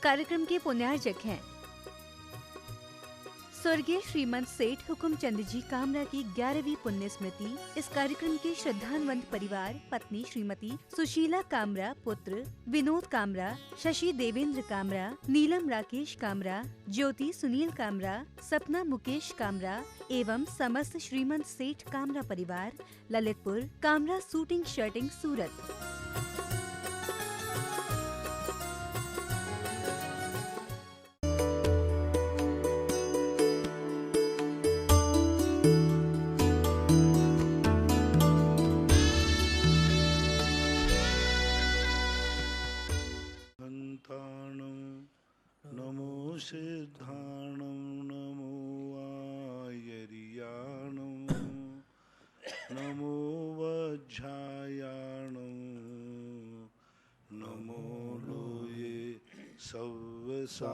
कार्यक्रम के पुण्यार्जक हैं स्वर्गीय श्रीमंत सेठ हुकुमचंद जी कामरा की 11वीं पुण्य स्मृति। इस कार्यक्रम के श्रद्धान्वित परिवार पत्नी श्रीमती सुशीला कामरा, पुत्र विनोद कामरा, शशि देवेंद्र कामरा, नीलम राकेश कामरा, ज्योति सुनील कामरा, सपना मुकेश कामरा एवं समस्त श्रीमंत सेठ कामरा परिवार, ललितपुर, कामरा शूटिंग शर्टिंग, सूरत। नमो सिद्धाणं नमो आयर्याणं नमो वज्रायाणं नमो लोये सव्यसाहूणम्।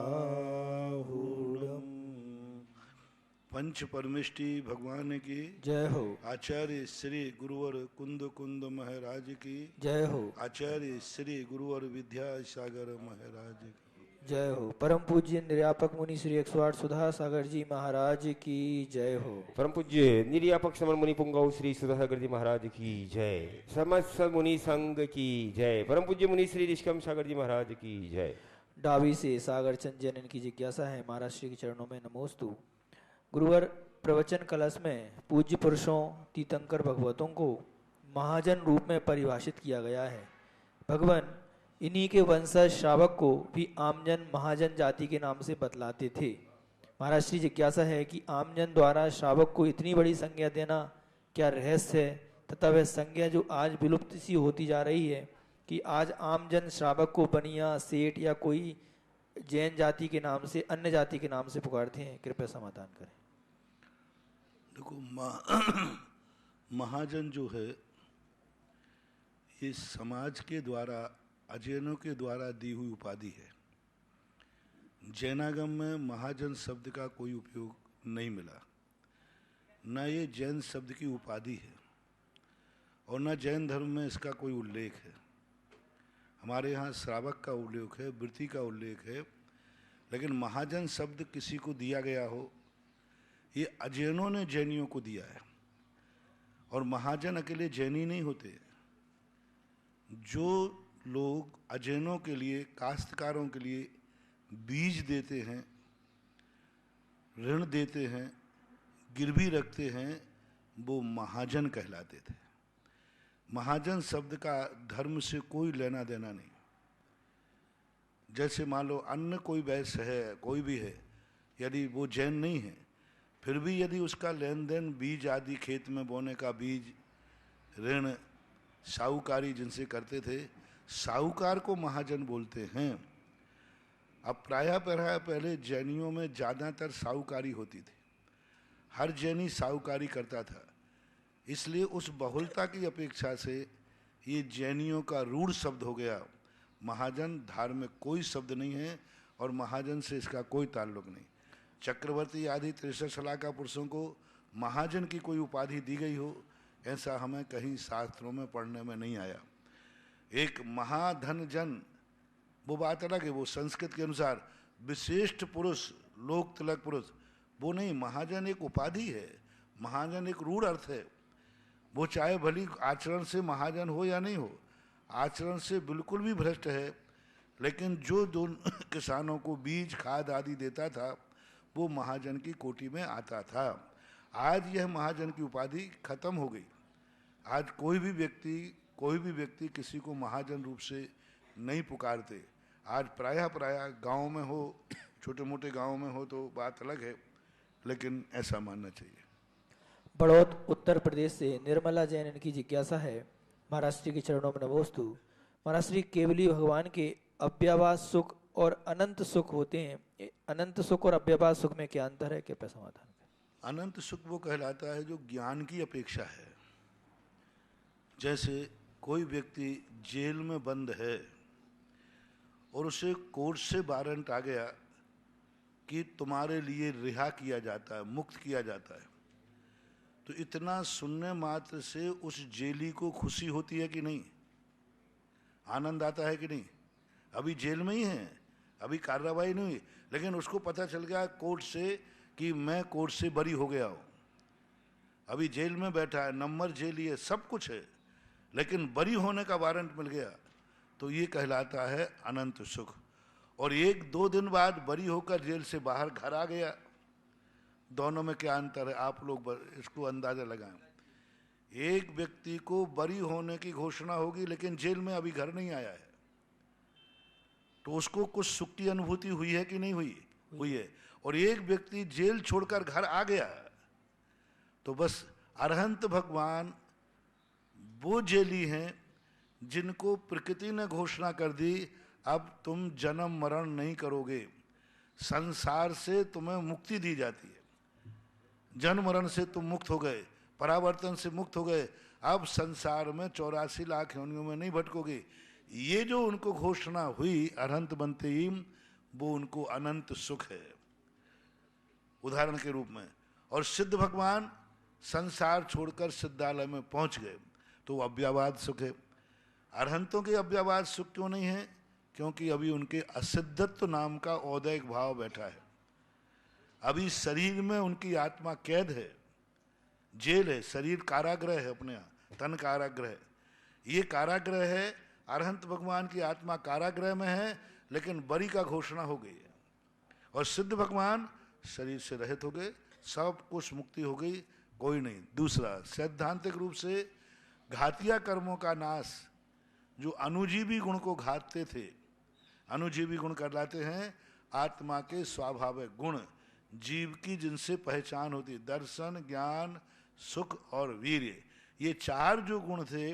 पंच परमेष्टि भगवान की जय हो। आचार्य श्री गुरुवर कुंद कुंद महाराज की जय हो। आचार्य श्री गुरुवर विद्यासागर महाराज की जय हो। परम पूज्य निर्यापक मुनि श्री 108 सुधा सागर जी महाराज की जय हो। परम पूज्य निर्यापक समर मुनि पुंगव श्री सुधा सागर जी महाराज की जय। समस्त मुनि संघ की जय। परम पूज्य मुनि श्री ऋषिकम सागर जी महाराज की जय। डाबी से सागर चंद जैन की जिज्ञासा है। महाराज श्री के चरणों में नमोस्तु। गुरुवर प्रवचन कलश में पूज्य पुरुषों तीर्थंकर भगवतों को महाजन रूप में परिभाषित किया गया है। भगवान इन्हीं के वंशज श्रावक को भी आमजन महाजन जाति के नाम से बतलाते थे। महाराज श्री जिज्ञासा है कि आमजन द्वारा श्रावक को इतनी बड़ी संज्ञा देना क्या रहस्य है, तथा वह संज्ञा जो आज विलुप्त सी होती जा रही है कि आज आमजन श्रावक को बनिया, सेठ या कोई जैन जाति के नाम से, अन्य जाति के नाम से पुकारते हैं। कृपया समाधान करें। देखो, महाजन जो है ये समाज के द्वारा, अजैनों के द्वारा दी हुई उपाधि है। जैनागम में महाजन शब्द का कोई उपयोग नहीं मिला, न ये जैन शब्द की उपाधि है और न जैन धर्म में इसका कोई उल्लेख है। हमारे यहाँ श्रावक का उल्लेख है, वृत्ति का उल्लेख है, लेकिन महाजन शब्द किसी को दिया गया हो, ये अजैनों ने जैनियों को दिया है। और महाजन अकेले जैनी नहीं होते। जो लोग अजैनों के लिए, काश्तकारों के लिए बीज देते हैं, ऋण देते हैं, गिरवी रखते हैं, वो महाजन कहलाते थे। महाजन शब्द का धर्म से कोई लेना देना नहीं। जैसे मान लो अन्य कोई वैश्य है, कोई भी है, यदि वो जैन नहीं है, फिर भी यदि उसका लेन देन बीज आदि, खेत में बोने का बीज, ऋण, साहूकारी जिनसे करते थे, साहूकार को महाजन बोलते हैं। अब प्रायः पहले जैनियों में ज़्यादातर साहूकारी होती थी। हर जैनी साहूकारी करता था, इसलिए उस बहुलता की अपेक्षा से ये जैनियों का रूढ़ शब्द हो गया। महाजन धार्मिक कोई शब्द नहीं है और महाजन से इसका कोई ताल्लुक नहीं। चक्रवर्ती आदि 63 सलाका पुरुषों को महाजन की कोई उपाधि दी गई हो, ऐसा हमें कहीं शास्त्रों में पढ़ने में नहीं आया। एक महाधन जन, वो बात अलग है, वो संस्कृत के अनुसार विशिष्ट पुरुष, लोक तिलक पुरुष, वो नहीं। महाजन एक उपाधि है, महाजन एक रूढ़ अर्थ है। वो चाहे भली आचरण से महाजन हो या नहीं हो, आचरण से बिल्कुल भी भ्रष्ट है, लेकिन जो दो किसानों को बीज, खाद आदि देता था, वो महाजन की कोटि में आता था। आज यह महाजन की उपाधि खत्म हो गई। आज कोई भी व्यक्ति किसी को महाजन रूप से नहीं पुकारते। आज प्रायः गाँव में हो, छोटे मोटे गाँव में हो तो बात अलग है, लेकिन ऐसा मानना चाहिए। बड़ौद उत्तर प्रदेश से निर्मला जैन इनकी जिज्ञासा है। महाराज श्री के चरणों में नमोस्तु। महाराज श्री, केवली भगवान के अव्ययभाव सुख और अनंत सुख होते हैं। अनंत सुख और अव्ययभाव सुख में क्या अंतर है? कृपया समाधान करें। अनंत सुख वो कहलाता है जो ज्ञान की अपेक्षा है। जैसे कोई व्यक्ति जेल में बंद है और उसे कोर्ट से वारंट आ गया कि तुम्हारे लिए रिहा किया जाता है, मुक्त किया जाता है, तो इतना सुनने मात्र से उस जेली को खुशी होती है कि नहीं? आनंद आता है कि नहीं? अभी जेल में ही है, अभी कार्रवाई नहीं हुई, लेकिन उसको पता चल गया कोर्ट से कि मैं कोर्ट से बरी हो गया हूँ, अभी जेल में बैठा है, नंबर जेल है, सब कुछ है, लेकिन बरी होने का वारंट मिल गया, तो ये कहलाता है अनंत सुख। और 1-2 दिन बाद बरी होकर जेल से बाहर घर आ गया। दोनों में क्या अंतर है, आप लोग इसको अंदाजा लगाएं। एक व्यक्ति को बरी होने की घोषणा होगी लेकिन जेल में अभी घर नहीं आया है, तो उसको कुछ सुख की अनुभूति हुई है कि नहीं हुई है। और एक व्यक्ति जेल छोड़कर घर आ गया, तो बस अरहंत भगवान वो जेली हैं जिनको प्रकृति ने घोषणा कर दी, अब तुम जन्म मरण नहीं करोगे, संसार से तुम्हें मुक्ति दी जाती है, जन्म मरण से तुम मुक्त हो गए, परावर्तन से मुक्त हो गए, अब संसार में 84 लाख योनियों में नहीं भटकोगे। ये जो उनको घोषणा हुई अरहंत बनते ही, वो उनको अनंत सुख है उदाहरण के रूप में। और सिद्ध भगवान संसार छोड़कर सिद्धालय में पहुंच गए, तो अव्यवाद सुख है। अरहंतों के अव्यवाद सुख क्यों नहीं है? क्योंकि अभी उनके असिद्धत्व नाम का औदैक भाव बैठा है, अभी शरीर में उनकी आत्मा कैद है, जेल है, शरीर कारागृह है, अपने यहाँ तन कारागृह है, ये कारागृह है। अरहंत भगवान की आत्मा कारागृह में है, लेकिन बरी का घोषणा हो गई है। और सिद्ध भगवान शरीर से रहित हो गए, सब कुछ मुक्ति हो गई, कोई नहीं। दूसरा, सैद्धांतिक रूप से घातिया कर्मों का नाश, जो अनुजीवी गुण को घातते थे, अनुजीवी गुण कहलाते हैं आत्मा के स्वाभाविक गुण, जीव की जिनसे पहचान होती, दर्शन, ज्ञान, सुख और वीर्य, ये 4 जो गुण थे,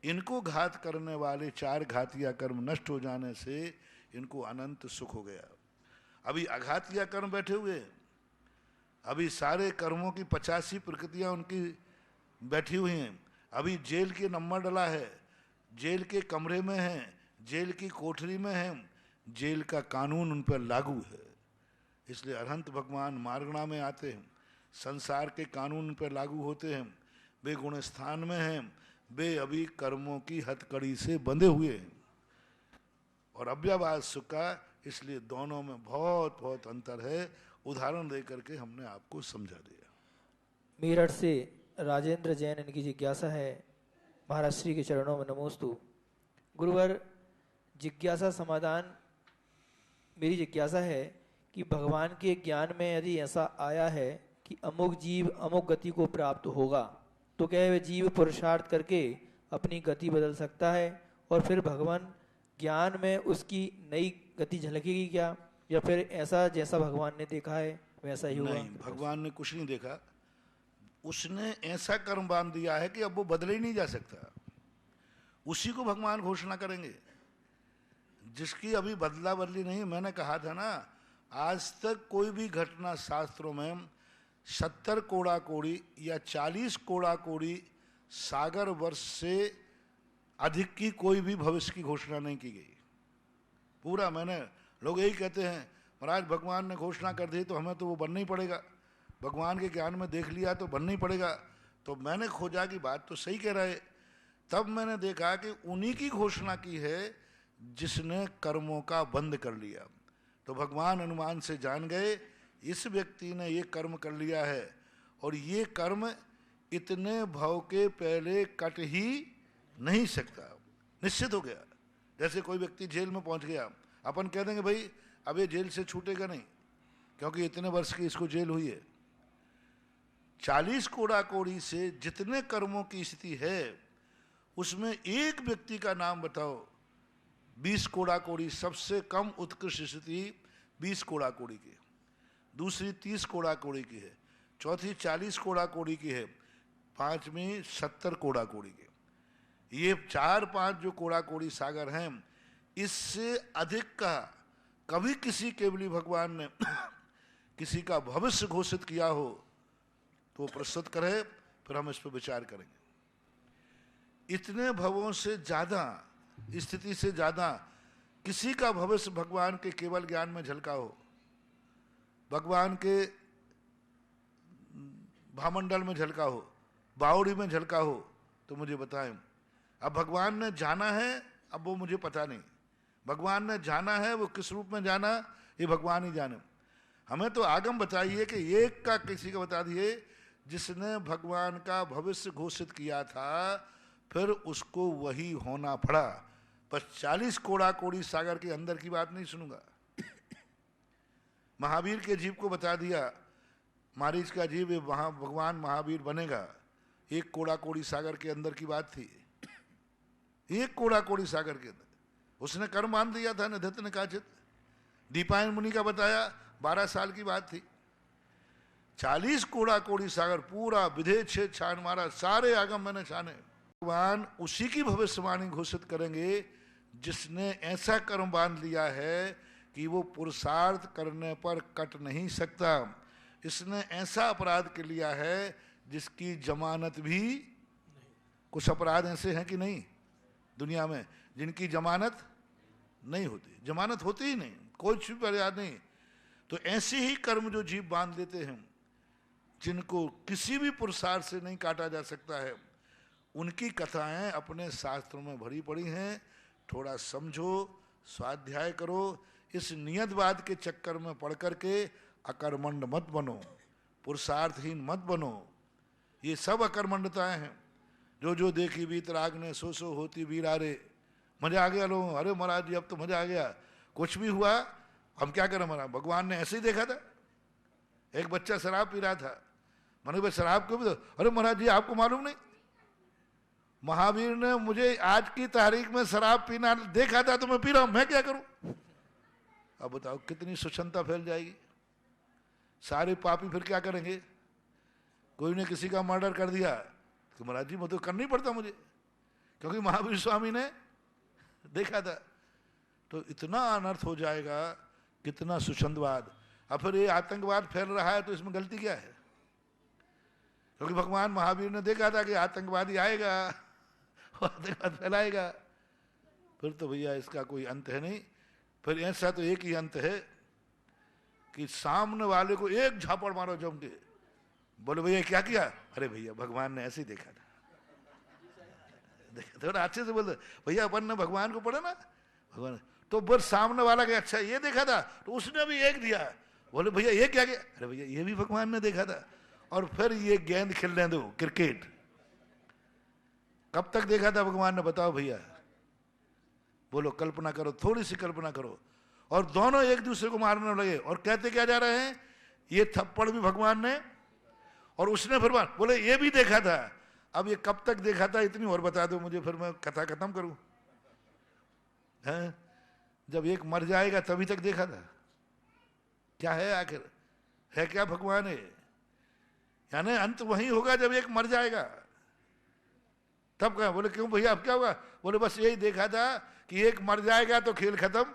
इनको घात करने वाले 4 घातिया कर्म नष्ट हो जाने से इनको अनंत सुख हो गया। अभी अघातिया कर्म बैठे हुए, अभी सारे कर्मों की 85 प्रकृतियां उनकी बैठी हुई हैं, अभी जेल के नंबर डला है, जेल के कमरे में हैं, जेल की कोठरी में हैं, जेल का कानून उन पर लागू है। इसलिए अरहंत भगवान मार्गणा में आते हैं, संसार के कानून उन पर लागू होते हैं, वे गुण स्थान में हैं, वे अभी कर्मों की हथकड़ी से बंधे हुए हैं। और अव्यवाद सुख का, इसलिए दोनों में बहुत बहुत अंतर है, उदाहरण दे करके हमने आपको समझा दिया। मेरठ से राजेंद्र जैन, इनकी जिज्ञासा है, महाराज श्री के चरणों में नमोस्तु। गुरुवर, जिज्ञासा समाधान। मेरी जिज्ञासा है कि भगवान के ज्ञान में यदि ऐसा आया है कि अमुक जीव अमुक गति को प्राप्त होगा, तो क्या वह जीव पुरुषार्थ करके अपनी गति बदल सकता है, और फिर भगवान ज्ञान में उसकी नई गति झलकेगी क्या, या फिर ऐसा जैसा भगवान ने देखा है वैसा ही होगा? नहीं, भगवान ने कुछ नहीं देखा, उसने ऐसा कर्म बांध दिया है कि अब वो बदले ही नहीं जा सकता, उसी को भगवान घोषणा करेंगे, जिसकी अभी बदला बदली नहीं। मैंने कहा था ना, आज तक कोई भी घटना शास्त्रों में 70 कोड़ा कोड़ी या 40 कोड़ा कोड़ी सागर वर्ष से अधिक की कोई भी भविष्य की घोषणा नहीं की गई। पूरा मैंने, लोग यही कहते हैं महाराज भगवान ने घोषणा कर दी तो हमें तो वो बनना ही पड़ेगा, भगवान के ज्ञान में देख लिया तो बनना ही पड़ेगा। तो मैंने खोजा कि बात तो सही कह रहे, तब मैंने देखा कि उन्हीं की घोषणा की है जिसने कर्मों का बंद कर लिया। तो भगवान अनुमान से जान गए इस व्यक्ति ने ये कर्म कर लिया है, और ये कर्म इतने भाव के पहले कट ही नहीं सकता, निश्चित हो गया। जैसे कोई व्यक्ति जेल में पहुंच गया, अपन कह देंगे भाई अब ये जेल से छूटेगा नहीं, क्योंकि इतने वर्ष की इसको जेल हुई है। 40 कोड़ा कोड़ी से जितने कर्मों की स्थिति है, उसमें एक व्यक्ति का नाम बताओ। 20 कोड़ा कोड़ी सबसे कम उत्कृष्ट स्थिति 20 कोड़ा कोड़ी की, दूसरी 30 कोड़ा कोड़ी की है, चौथी 40 कोड़ा कोड़ी की है, पांचवी 70 कोड़ा कोड़ी की। ये 4-5 जो कोड़ा कोड़ी सागर हैं, इससे अधिक का कभी किसी केवली भगवान ने किसी का भविष्य घोषित किया हो तो प्रस्तुत करे, फिर हम इस पर विचार करेंगे। इतने भवों से ज्यादा, स्थिति से ज्यादा किसी का भविष्य भगवान के केवल ज्ञान में झलका हो, भगवान के भामंडल में झलका हो, बावड़ी में झलका हो, तो मुझे बताएं। अब भगवान ने जाना है, अब वो मुझे पता नहीं, भगवान ने जाना है, वो किस रूप में जाना ये भगवान ही जाने। हमें तो आगम बताइए कि एक का किसी का बता दिए जिसने भगवान का भविष्य घोषित किया था, फिर उसको वही होना पड़ा। पर 40 कोड़ा कोड़ी सागर के अंदर की बात नहीं सुनूंगा। महावीर के जीव को बता दिया, मारीच का जीव वहां भगवान महावीर बनेगा। एक कोड़ा कोड़ी सागर के अंदर की बात थी, एक कोड़ा कोड़ी सागर के अंदर उसने कर्म बांध दिया था निधित ने काचित। दीपायन मुनि का बताया 12 साल की बात थी। 40 कोड़ा कोड़ी सागर पूरा विधेय छेद छान मारा, सारे आगम मैंने छाने। भगवान उसी की भविष्यवाणी घोषित करेंगे जिसने ऐसा कर्म बांध लिया है कि वो पुरुषार्थ करने पर कट नहीं सकता। इसने ऐसा अपराध कर लिया है जिसकी जमानत भी, कुछ अपराध ऐसे हैं कि नहीं दुनिया में जिनकी जमानत नहीं होती, जमानत होती ही नहीं, कोई भी अपराध नहीं। तो ऐसे ही कर्म जो जीव बांध लेते हैं, जिनको किसी भी पुरुषार्थ से नहीं काटा जा सकता है, उनकी कथाएं अपने शास्त्रों में भरी पड़ी हैं। थोड़ा समझो, स्वाध्याय करो। इस नियतवाद के चक्कर में पढ़ करके अकर्मण्ड मत बनो, पुरुषार्थहीन मत बनो। ये सब अकर्मण्डताएं हैं। जो जो देखी वीतराग ने सो सो होती वीरारे। मजा आ गया लोगों, अरे महाराज जी अब तो मजा आ गया, कुछ भी हुआ हम क्या करें महाराज, भगवान ने ऐसे ही देखा था। एक बच्चा शराब पी रहा था, मैंने भाई शराब क्यों पी? अरे महाराज जी आपको मालूम नहीं, महावीर ने मुझे आज की तारीख में शराब पीना देखा था तो मैं पी रहा हूं, मैं क्या करूं? अब बताओ कितनी स्वच्छंदता फैल जाएगी। सारे पापी फिर क्या करेंगे? कोई ने किसी का मर्डर कर दिया तो महाराज जी वो तो करना ही पड़ता मुझे, क्योंकि महावीर स्वामी ने देखा था। तो इतना अनर्थ हो जाएगा, कितना सुछंदवाद। अब फिर ये आतंकवाद फैल रहा है तो इसमें गलती क्या है? क्योंकि भगवान महावीर ने देखा था कि आतंकवादी आएगा, आतंकवाद फैलाएगा, फिर तो भैया इसका कोई अंत है नहीं। फिर ऐसा तो एक ही अंत है कि सामने वाले को एक झापड़ मारो जम के, बोले भैया क्या किया? अरे भैया भगवान ने ऐसे ही देखा था। थोड़ा अच्छे से बोलते भैया अपन ने भगवान को पढ़ा ना, भगवान तो बस सामने वाला के अच्छा ये देखा था तो उसने भी एक दिया, बोले भैया ये क्या किया? अरे भैया ये भी भगवान ने देखा था। और फिर ये गेंद खेलने दो, क्रिकेट कब तक देखा था भगवान ने, बताओ भैया? बोलो, कल्पना करो, थोड़ी सी कल्पना करो। और दोनों एक दूसरे को मारने लगे और कहते क्या जा रहे हैं, ये थप्पड़ भी भगवान ने और उसने फिर बोले ये भी देखा था। अब ये कब तक देखा था इतनी और बता दो मुझे, फिर मैं कथा खत्म करूं। हैं? जब एक मर जाएगा तभी तक देखा था। क्या है आखिर, है क्या भगवान है? यानी अंत वही होगा जब एक मर जाएगा तब क्या? बोले क्यों भैया अब क्या होगा? बोले बस यही देखा था कि एक मर जाएगा तो खेल खत्म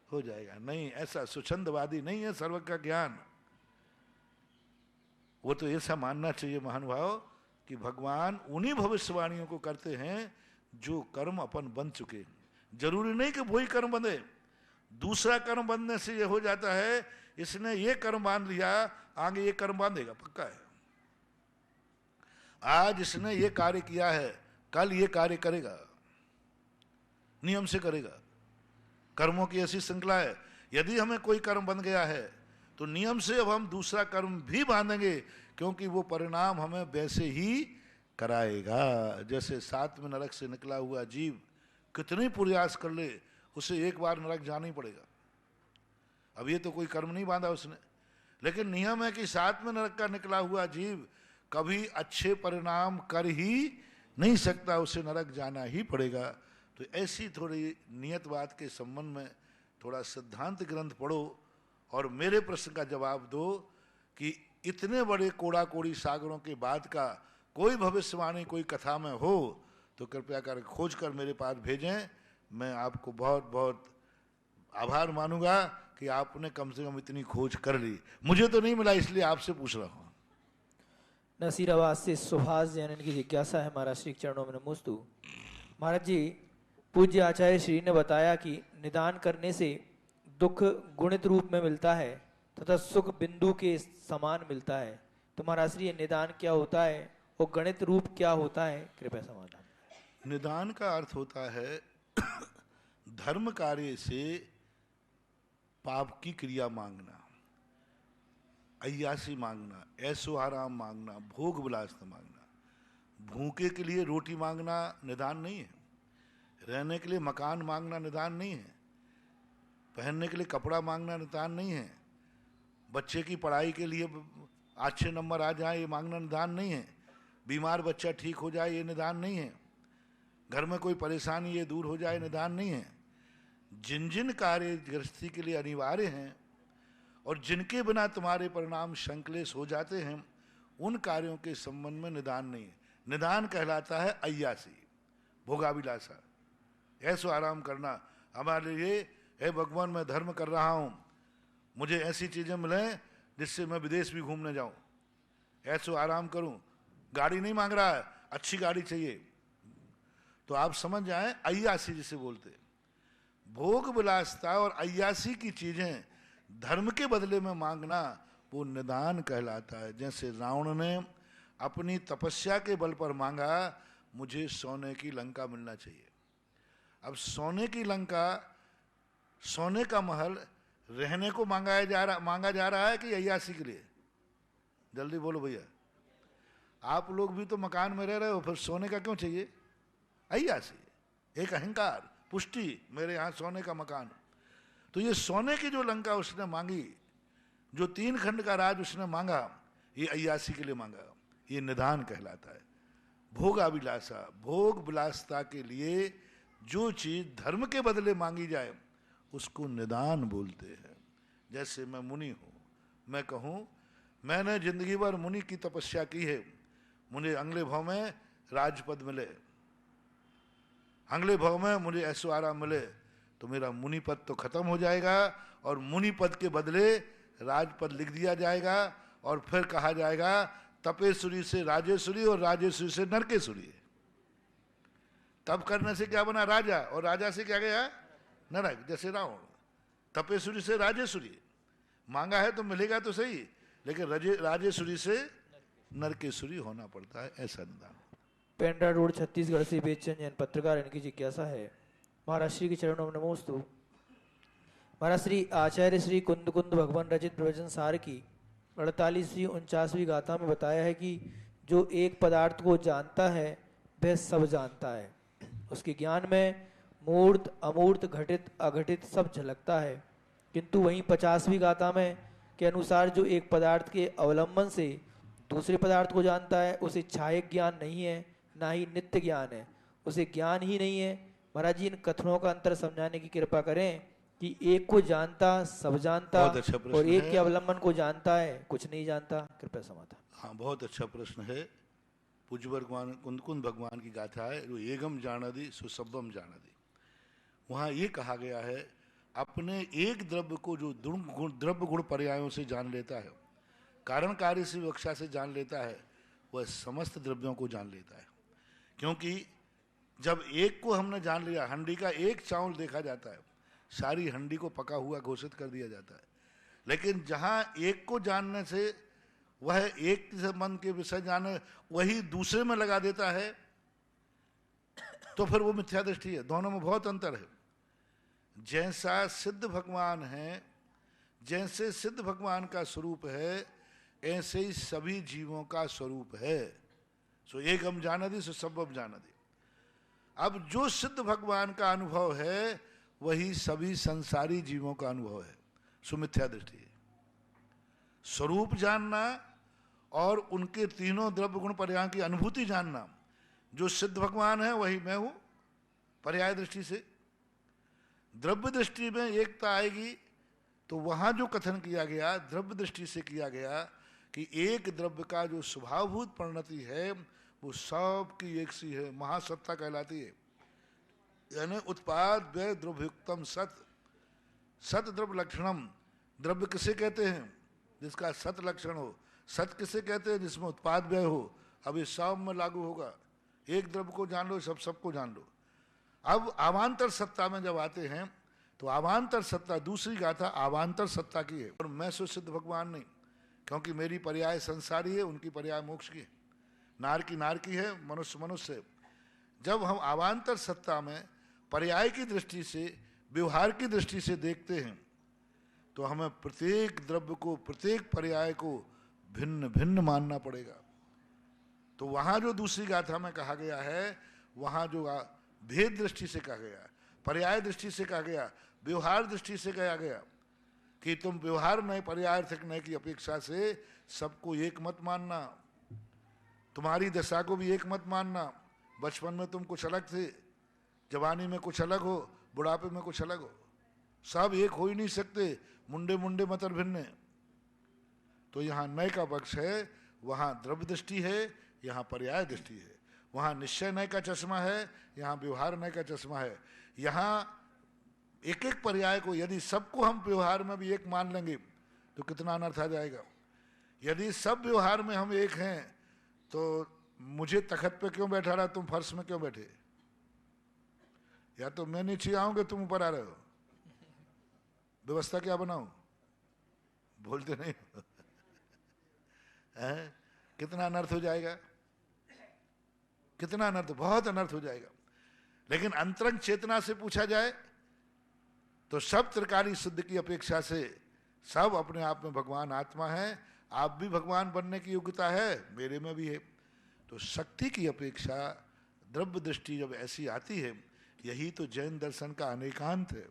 हो जाएगा। नहीं, ऐसा सुछंदवादी नहीं है सर्व का ज्ञान। वो तो ऐसा मानना चाहिए महानुभाव कि भगवान उन्हीं भविष्यवाणियों को करते हैं जो कर्म अपन बन चुके। जरूरी नहीं कि वही कर्म बंधे, दूसरा कर्म बंधने से ये हो जाता है इसने ये कर्म बांध लिया, आगे ये कर्म बांधेगा, पक्का है। आज इसने ये कार्य किया है, कल ये कार्य करेगा, नियम से करेगा। कर्मों की ऐसी श्रृंखला है। यदि हमें कोई कर्म बन गया है तो नियम से अब हम दूसरा कर्म भी बांधेंगे, क्योंकि वो परिणाम हमें वैसे ही कराएगा। जैसे 7 में नरक से निकला हुआ जीव कितने प्रयास कर ले, उसे एक बार नरक जाना ही पड़ेगा। अब ये तो कोई कर्म नहीं बांधा उसने, लेकिन नियम है कि 7 में नरक का निकला हुआ जीव कभी अच्छे परिणाम कर ही नहीं सकता, उसे नरक जाना ही पड़ेगा। तो ऐसी थोड़ी नियतवाद के संबंध में थोड़ा सिद्धांत ग्रंथ पढ़ो और मेरे प्रश्न का जवाब दो कि इतने बड़े कोड़ा कोड़ी सागरों के बाद का कोई भविष्यवाणी कोई कथा में हो तो कृपया कर खोज कर मेरे पास भेजें। मैं आपको बहुत बहुत आभार मानूंगा कि आपने कम से कम इतनी खोज कर ली। मुझे तो नहीं मिला, इसलिए आपसे पूछ रहा हूँ। नसीराबाद से सुभाष जैन की जिज्ञासा है, महाराज श्री चरणों में नमोस्तु। महाराज जी, पूज्य आचार्य श्री ने बताया कि निदान करने से दुख गुणित रूप में मिलता है तथा सुख बिंदु के समान मिलता है। तो महाराज श्री, ये निदान क्या होता है और गणित रूप क्या होता है, कृपया समाधान। निदान का अर्थ होता है धर्म कार्य से पाप की क्रिया मांगना, अय्यासी मांगना, ऐशो आराम मांगना, भोग विलास मांगना, भूखे के लिए रोटी मांगना निदान नहीं है, रहने के लिए मकान मांगना निदान नहीं है, पहनने के लिए कपड़ा मांगना निदान नहीं है, बच्चे की पढ़ाई के लिए अच्छे नंबर आ जाए ये मांगना निदान नहीं है, बीमार बच्चा ठीक हो जाए ये निदान नहीं है, घर में कोई परेशानी ये दूर हो जाए निदान नहीं है। जिन जिन कार्य गृहस्थी के लिए अनिवार्य हैं और जिनके बिना तुम्हारे परिणाम संकलेश हो जाते हैं, उन कार्यों के संबंध में निदान नहीं है। निदान कहलाता है अय्यासी, भोगाभिलाषा, ऐसो आराम करना। हमारे लिए हे भगवान मैं धर्म कर रहा हूँ, मुझे ऐसी चीज़ें मिलें जिससे मैं विदेश भी घूमने जाऊँ, ऐसो आराम करूँ। गाड़ी नहीं मांग रहा है, अच्छी गाड़ी चाहिए। तो आप समझ जाएं अय्यासी जिसे बोलते। भोग विलासता और अय्यासी की चीज़ें धर्म के बदले में मांगना वो निदान कहलाता है। जैसे रावण ने अपनी तपस्या के बल पर मांगा मुझे सोने की लंका मिलना चाहिए। अब सोने की लंका, सोने का महल रहने को मांगा जा रहा है कि अय्यासी के लिए? जल्दी बोलो भैया। आप लोग भी तो मकान में रह रहे हो, फिर सोने का क्यों चाहिए? अय्यासी, एक अहंकार, पुष्टि, मेरे यहाँ सोने का मकान। तो ये सोने की जो लंका उसने मांगी, जो 3 खंड का राज उसने मांगा, ये अय्यासी के लिए मांगा, ये निदान कहलाता है। भोगाभिलाषा, भोग विलासता के लिए जो चीज धर्म के बदले मांगी जाए उसको निदान बोलते हैं। जैसे मैं मुनि हूँ, मैं कहूँ मैंने जिंदगी भर मुनि की तपस्या की है, मुझे अगले भाव में राजपद मिले, अगले भाव में मुझे ऐसो आराम मिले, तो मेरा मुनि पद तो खत्म हो जाएगा और मुनि पद के बदले राजपद लिख दिया जाएगा और फिर कहा जाएगा तपेश्वरी से राजेश्वरी और राजेश्वरी से नरकेश्वरी। तब करने से क्या बना? राजा, और राजा से क्या गया? नरक। जैसे रावण तपेश्वरी से राजेश्वरी मांगा है तो मिलेगा तो सही, लेकिन राजेश्वरी से नरकेश्वरी होना पड़ता है, ऐसा निदान। पेंड्रा रोड छत्तीसगढ़ से बेचन जैन पत्रकार, इनकी जिज्ञासा है। महाराज श्री के चरणों में नमोस्तु। महाराज श्री आचार्य श्री कुंद कुंद भगवान रचित प्रवचन सार की 48वीं 49वीं गाथा में बताया है कि जो एक पदार्थ को जानता है वह सब जानता है। उसके ज्ञान में मूर्त अमूर्त घटित अघटित सब झलकता है, किंतु वहीं 50वीं गाथा में के अनुसार जो एक पदार्थ के अवलंबन से दूसरे पदार्थ को जानता है उसे छायक ज्ञान नहीं है, ना ही नित्य ज्ञान है, उसे ज्ञान ही नहीं है। महाराज जी इन कथनों का अंतर समझाने की कृपा करें कि एक को जानता सब जानता और एक के अवलंबन को जानता है कुछ नहीं जानता। कृपया समाधान। हाँ, बहुत अच्छा प्रश्न है। पूज्य भगवान कुंद कुंद भगवान की गाथा है, जो एगम जानादि सुसब्बम जानादि। वहाँ ये कहा गया है अपने एक द्रव्य को जो द्रव्य गुण पर्यायों से जान लेता है, कारण कार्य से विवक्षा से जान लेता है, वह समस्त द्रव्यों को जान लेता है। क्योंकि जब एक को हमने जान लिया, हंडी का एक चावल देखा जाता है, सारी हंडी को पका हुआ घोषित कर दिया जाता है। लेकिन जहाँ एक को जानने से वह एक संबंध के विषय जाने वही दूसरे में लगा देता है, तो फिर वो मिथ्या दृष्टि है। दोनों में बहुत अंतर है। जैसा सिद्ध भगवान है, जैसे सिद्ध भगवान का स्वरूप है, ऐसे ही सभी जीवों का स्वरूप है। सो एकम जानादि सो सबम जानादि। अब जो सिद्ध भगवान का अनुभव है वही सभी संसारी जीवों का अनुभव है। सो मिथ्या दृष्टि है। स्वरूप जानना और उनके तीनों द्रव्य गुण पर्याय की अनुभूति जानना, जो सिद्ध भगवान है वही मैं हूं। पर्याय दृष्टि से द्रव्य दृष्टि में एकता आएगी, तो वहां जो कथन किया गया द्रव्य दृष्टि से किया गया कि एक द्रव्य का जो स्वभावभूत परिणति है वो सब की एक सी है, महासत्ता कहलाती है। यानी उत्पाद व्यय द्रव्युक्तम सत, सत द्रव्य लक्षणम। द्रव्य किसे कहते हैं? जिसका सत लक्षण हो। सत किसे कहते हैं? जिसमें उत्पाद व्यय हो। अब ये सब में लागू होगा। एक द्रव्य को जान लो, सबको जान लो। अब आवांतर सत्ता में जब आते हैं तो आवांतर सत्ता, दूसरी गाथा आवांतर सत्ता की है। और मैं सो सिद्ध भगवान नहीं, क्योंकि मेरी पर्याय संसारी है, उनकी पर्याय मोक्ष की है। नार की है, मनुष्य मनुष्य है। जब हम आवांतर सत्ता में पर्याय की दृष्टि से, व्यवहार की दृष्टि से देखते हैं तो हमें प्रत्येक द्रव्य को, प्रत्येक पर्याय को भिन्न भिन्न मानना पड़ेगा। तो वहां जो दूसरी गाथा में कहा गया है, वहां जो भेद दृष्टि से कहा गया, पर्याय दृष्टि से कहा गया, व्यवहार दृष्टि से कहा गया कि तुम व्यवहार नए पर्यायार्थिक नए की अपेक्षा से सबको एक मत मानना, तुम्हारी दशा को भी एक मत मानना। बचपन में तुम कुछ अलग थे, जवानी में कुछ अलग हो, बुढ़ापे में कुछ अलग हो, सब एक हो ही नहीं सकते, मुंडे मुंडे मतर भिन्न। तो यहाँ नय का पक्ष है, वहाँ द्रव्य दृष्टि है, यहाँ पर्याय दृष्टि है। वहाँ निश्चय नय का चश्मा है, यहाँ व्यवहार नय का चश्मा है। यहाँ एक एक पर्याय को यदि सबको हम व्यवहार में भी एक मान लेंगे तो कितना अनर्थ आ जाएगा। यदि सब व्यवहार में हम एक हैं तो मुझे तखत पे क्यों बैठा रहा, तुम फर्श में क्यों बैठे? या तो मैं नीचे आऊंगा, तुम ऊपर आ रहे हो, व्यवस्था क्या बनाऊं? बोलते नहीं है? कितना अनर्थ हो जाएगा, कितना अनर्थ, बहुत अनर्थ हो जाएगा। लेकिन अंतरंग चेतना से पूछा जाए तो सब त्रिकाली शुद्ध की अपेक्षा से सब अपने आप में भगवान आत्मा है। आप भी भगवान बनने की योग्यता है, मेरे में भी है। तो शक्ति की अपेक्षा द्रव्य दृष्टि जब ऐसी आती है, यही तो जैन दर्शन का अनेकांत है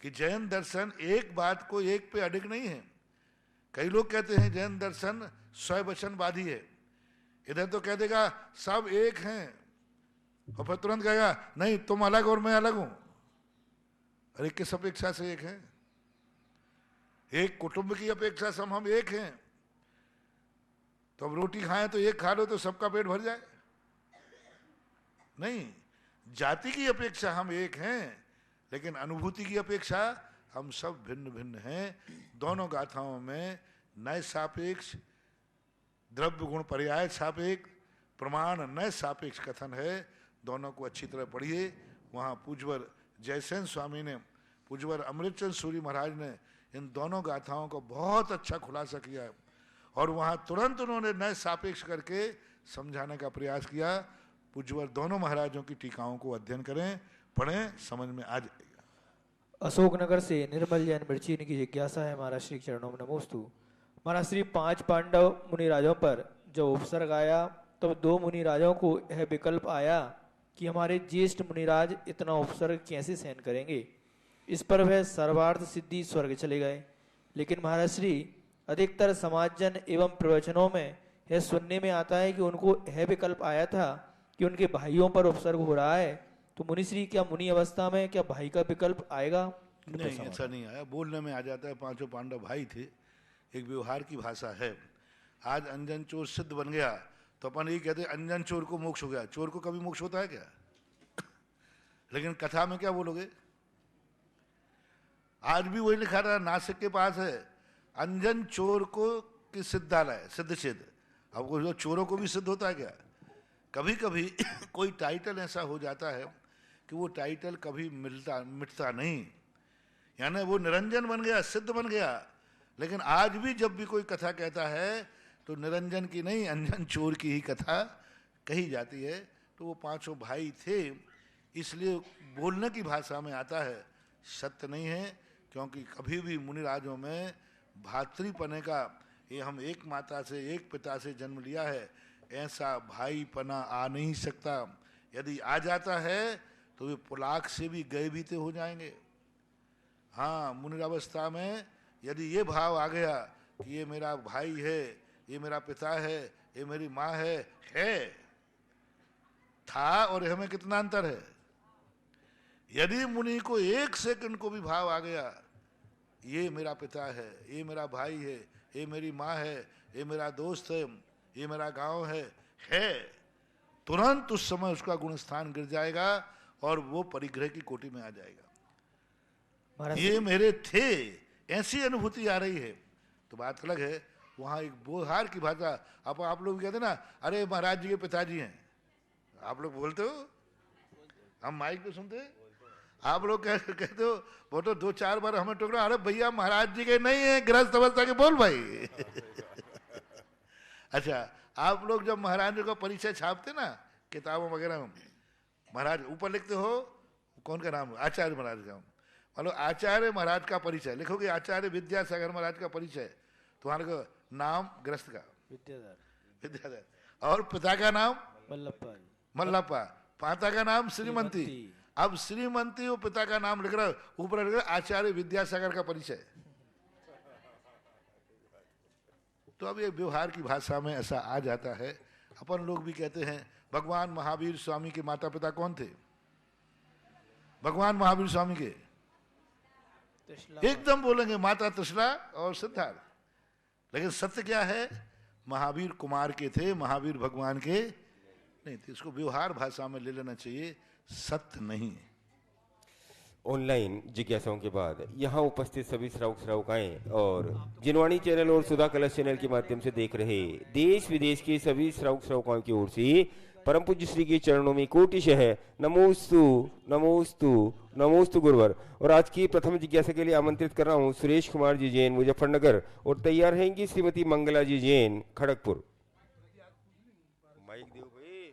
कि जैन दर्शन एक बात को एक पे अडिग नहीं है। कई लोग कहते हैं जैन दर्शन स्ववचनवादी है, इधर तो कह देगा सब एक हैं और फिर तुरंत कहेगा नहीं तुम अलग और मैं अलग हूं। अरे किस अपेक्षा से एक हैं? एक कुटुंब की अपेक्षा से हम एक हैं। तो अब रोटी खाएं तो एक खा लो तो सबका पेट भर जाए? नहीं, जाति की अपेक्षा हम एक हैं, लेकिन अनुभूति की अपेक्षा हम सब भिन्न भिन्न हैं। दोनों गाथाओं में नए सापेक्ष, द्रव्य गुण पर्याय सापेक्ष, प्रमाण नए सापेक्ष कथन है। दोनों को अच्छी तरह पढ़िए। वहाँ पूज्यवर जयसेन स्वामी ने, पूज्यवर अमृतचंद सूरी महाराज ने इन दोनों गाथाओं को बहुत अच्छा खुलासा किया है और वहाँ तुरंत उन्होंने नए सापेक्ष करके समझाने का प्रयास किया। पूज्यवर दोनों महाराजों की टीकाओं को अध्ययन करें, पढ़ें, समझ में आ जाएगा। अशोकनगर से निर्मल जैन मिर्ची की जिज्ञासा है, महाराज श्री चरणों में नमोस्तु। महाराज श्री 5 पांडव मुनिराजों पर जब उपसर्ग आया तब 2 मुनिराजों को यह विकल्प आया कि हमारे ज्येष्ठ मुनिराज इतना उपसर्ग कैसे सहन करेंगे। इस पर वह सर्वार्थ सिद्धि स्वर्ग चले गए। लेकिन महाराज श्री अधिकतर समाजजन एवं प्रवचनों में यह सुनने में आता है कि उनको यह विकल्प आया था कि उनके भाइयों पर उपसर्ग हो रहा है। तो मुनिश्री क्या मुनि अवस्था में क्या भाई का विकल्प आएगा? नहीं, ऐसा नहीं आया। बोलने में आ जाता है, 5 पांडव भाई थे, एक व्यवहार की भाषा है। आज अंजन चोर सिद्ध बन गया तो अपन ये कहते अंजन चोर को मोक्ष हो गया। चोर को कभी मोक्ष होता है क्या? लेकिन कथा में क्या बोलोगे? आज भी वही लिखा था, नासिक के पास है, अंजन चोर को कि सिद्धालय सिद्ध सिद्ध। अब वो चोरों को भी सिद्ध होता है क्या? कभी कभी कोई टाइटल ऐसा हो जाता है कि वो टाइटल कभी मिटता नहीं, यानी वो निरंजन बन गया, सिद्ध बन गया। लेकिन आज भी जब भी कोई कथा कहता है तो निरंजन की नहीं, अंजन चोर की ही कथा कही जाती है। तो वो 5 भाई थे, इसलिए बोलने की भाषा में आता है, सत्य नहीं है। क्योंकि कभी भी मुनिराजों में भातृपने का, ये हम एक माता से एक पिता से जन्म लिया है, ऐसा भाईपना आ नहीं सकता। यदि आ जाता है तो वे पुलाक से भी गए बीते हो जाएंगे। हाँ, मुनिरावस्था में यदि ये भाव आ गया कि ये मेरा भाई है, ये मेरा पिता है, ये मेरी माँ है था और हमें कितना अंतर है। यदि मुनि को 1 सेकंड को भी भाव आ गया ये मेरा पिता है, ये मेरा भाई है, ये मेरी माँ है, ये मेरा दोस्त है, ये मेरा गांव है, तुरंत उस समय उसका गुण स्थान गिर जाएगा और वो परिग्रह की कोटि में आ जाएगा। ये मेरे थे, ऐसी अनुभूति आ रही है। तो बात अलग है, वहाँ एक बोहार की भाषा। अब आप लोग कहते ना, अरे महाराज जी के पिताजी हैं, आप लोग बोलते हो, हम माइक पे सुनते हैं, आप लोग कहते हो, वो तो 2-4 बार हमें टोकरा, अरे भैया महाराज जी के नहीं है, गृहस्थ अवस्था के बोल भाई। अच्छा, आप लोग जब महाराज जी का परिचय छापते ना किताबों वगैरह में, महाराज ऊपर लिखते हो कौन का नाम, आचार्य महाराज का, मतलब आचार्य महाराज का परिचय लिखोगे, आचार्य विद्यासागर महाराज का परिचय, तुम्हारे को नाम ग्रस्त का विद्याधर, और पिता का नाम मल्लप्पा, माता का नाम श्रीमंती। अब श्रीमंती और पिता का नाम लिख रहा है, ऊपर लिख रहा है आचार्य विद्यासागर का परिचय। तो अब ये व्यवहार की भाषा में ऐसा आ जाता है। अपन लोग भी कहते हैं भगवान महावीर स्वामी के माता पिता कौन थे? भगवान महावीर स्वामी के एकदम बोलेंगे माता त्रिशला और सिद्धार्थ, लेकिन सत्य क्या है? महावीर कुमार के थे, महावीर भगवान के नहीं थे। इसको व्यवहार भाषा में ले लेना चाहिए, सत्य नहीं। ऑनलाइन जिज्ञासाओं के बाद यहाँ उपस्थित सभी श्रावक श्रावकाएं और जिनवाणी चैनल और सुधा कलश चैनल के माध्यम से देख रहे देश विदेश के सभी श्रावक श्रावकाओं की ओर से परम पूज्य श्री के चरणों में कोटिशः है नमोस्तु नमोस्तु नमोस्तु गुरुवर। और आज की प्रथम जिज्ञासा के लिए आमंत्रित कर रहा हूँ सुरेश कुमार जी जैन मुजफ्फरनगर, और तैयार रहेंगी श्रीमती मंगला जी जैन खड़गपुर। माइक दो भाई,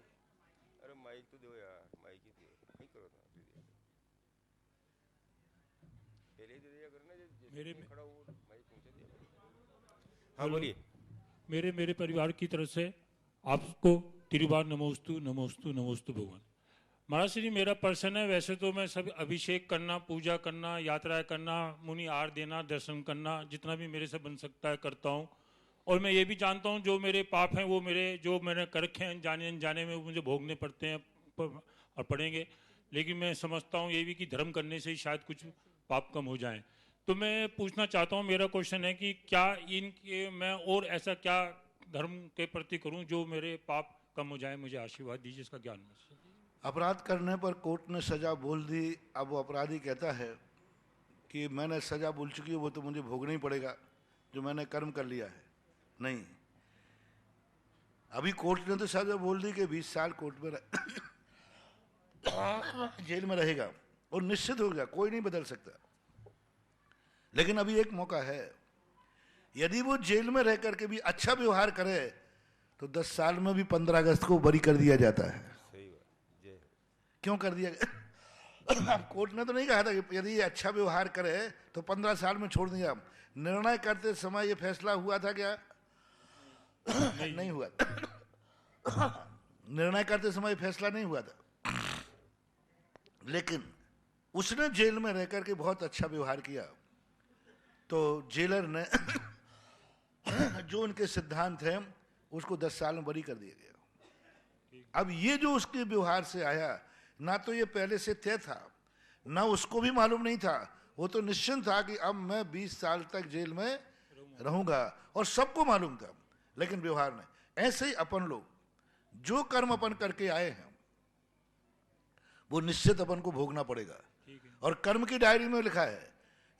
अरे माइक तो दो यार, माइक ही दो, नहीं करो ना पहले दे दिया करना, मेरे खड़ा हो माइक पहुंचा दिया। हाँ बोलिए। मेरे परिवार की तरफ से आपको तिरुबार नमोस्तु नमोस्तु नमोस्तु भगवान। महाराज श्री मेरा प्रश्न है, वैसे तो मैं सब अभिषेक करना, पूजा करना, यात्राएं करना, मुनि आहार देना, दर्शन करना, जितना भी मेरे से बन सकता है करता हूँ। और मैं ये भी जानता हूँ जो मेरे पाप हैं वो मेरे जो मैंने कर रखे हैं अनजाने अनजाने में वो मुझे भोगने पड़ते हैं और पड़ेंगे। लेकिन मैं समझता हूँ ये भी कि धर्म करने से ही शायद कुछ पाप कम हो जाएं। तो मैं पूछना चाहता हूँ, मेरा क्वेश्चन है कि क्या इनके मैं और ऐसा क्या धर्म के प्रति करूँ जो मेरे पाप कम हो जाए? मुझे आशीर्वाद दीजिए, इसका ज्ञान में। अपराध करने पर कोर्ट ने सजा बोल दी। अब वो अपराधी कहता है कि मैंने सजा बोल चुकी है, वो तो मुझे भोगना ही पड़ेगा जो मैंने कर्म कर लिया है। नहीं, अभी कोर्ट ने तो सजा बोल दी कि 20 साल कोर्ट में जेल में रहेगा और निश्चित हो गया, कोई नहीं बदल सकता। लेकिन अभी एक मौका है, यदि वो जेल में रह करके भी अच्छा व्यवहार करे तो 10 साल में भी 15 अगस्त को बरी कर दिया जाता है। क्यों कर दिया गया? कोर्ट ने तो नहीं कहा था कि यदि ये अच्छा व्यवहार करे तो 15 साल में छोड़ दिया। निर्णय करते समय ये फैसला हुआ था क्या? नहीं हुआ। निर्णय करते समय फैसला नहीं हुआ था, लेकिन उसने जेल में रह करके बहुत अच्छा व्यवहार किया तो जेलर ने जो उनके सिद्धांत हैं उसको 10 साल में बरी कर दिया गया। अब ये जो उसके व्यवहार से आया, ना तो ये पहले से तय था, ना उसको भी मालूम नहीं था। वो तो निश्चिंत था कि अब मैं 20 साल तक जेल में रहूंगा, और सबको मालूम था। लेकिन व्यवहार में ऐसे ही अपन लोग जो कर्म अपन करके आए हैं वो निश्चित अपन को भोगना पड़ेगा। और कर्म की डायरी में लिखा है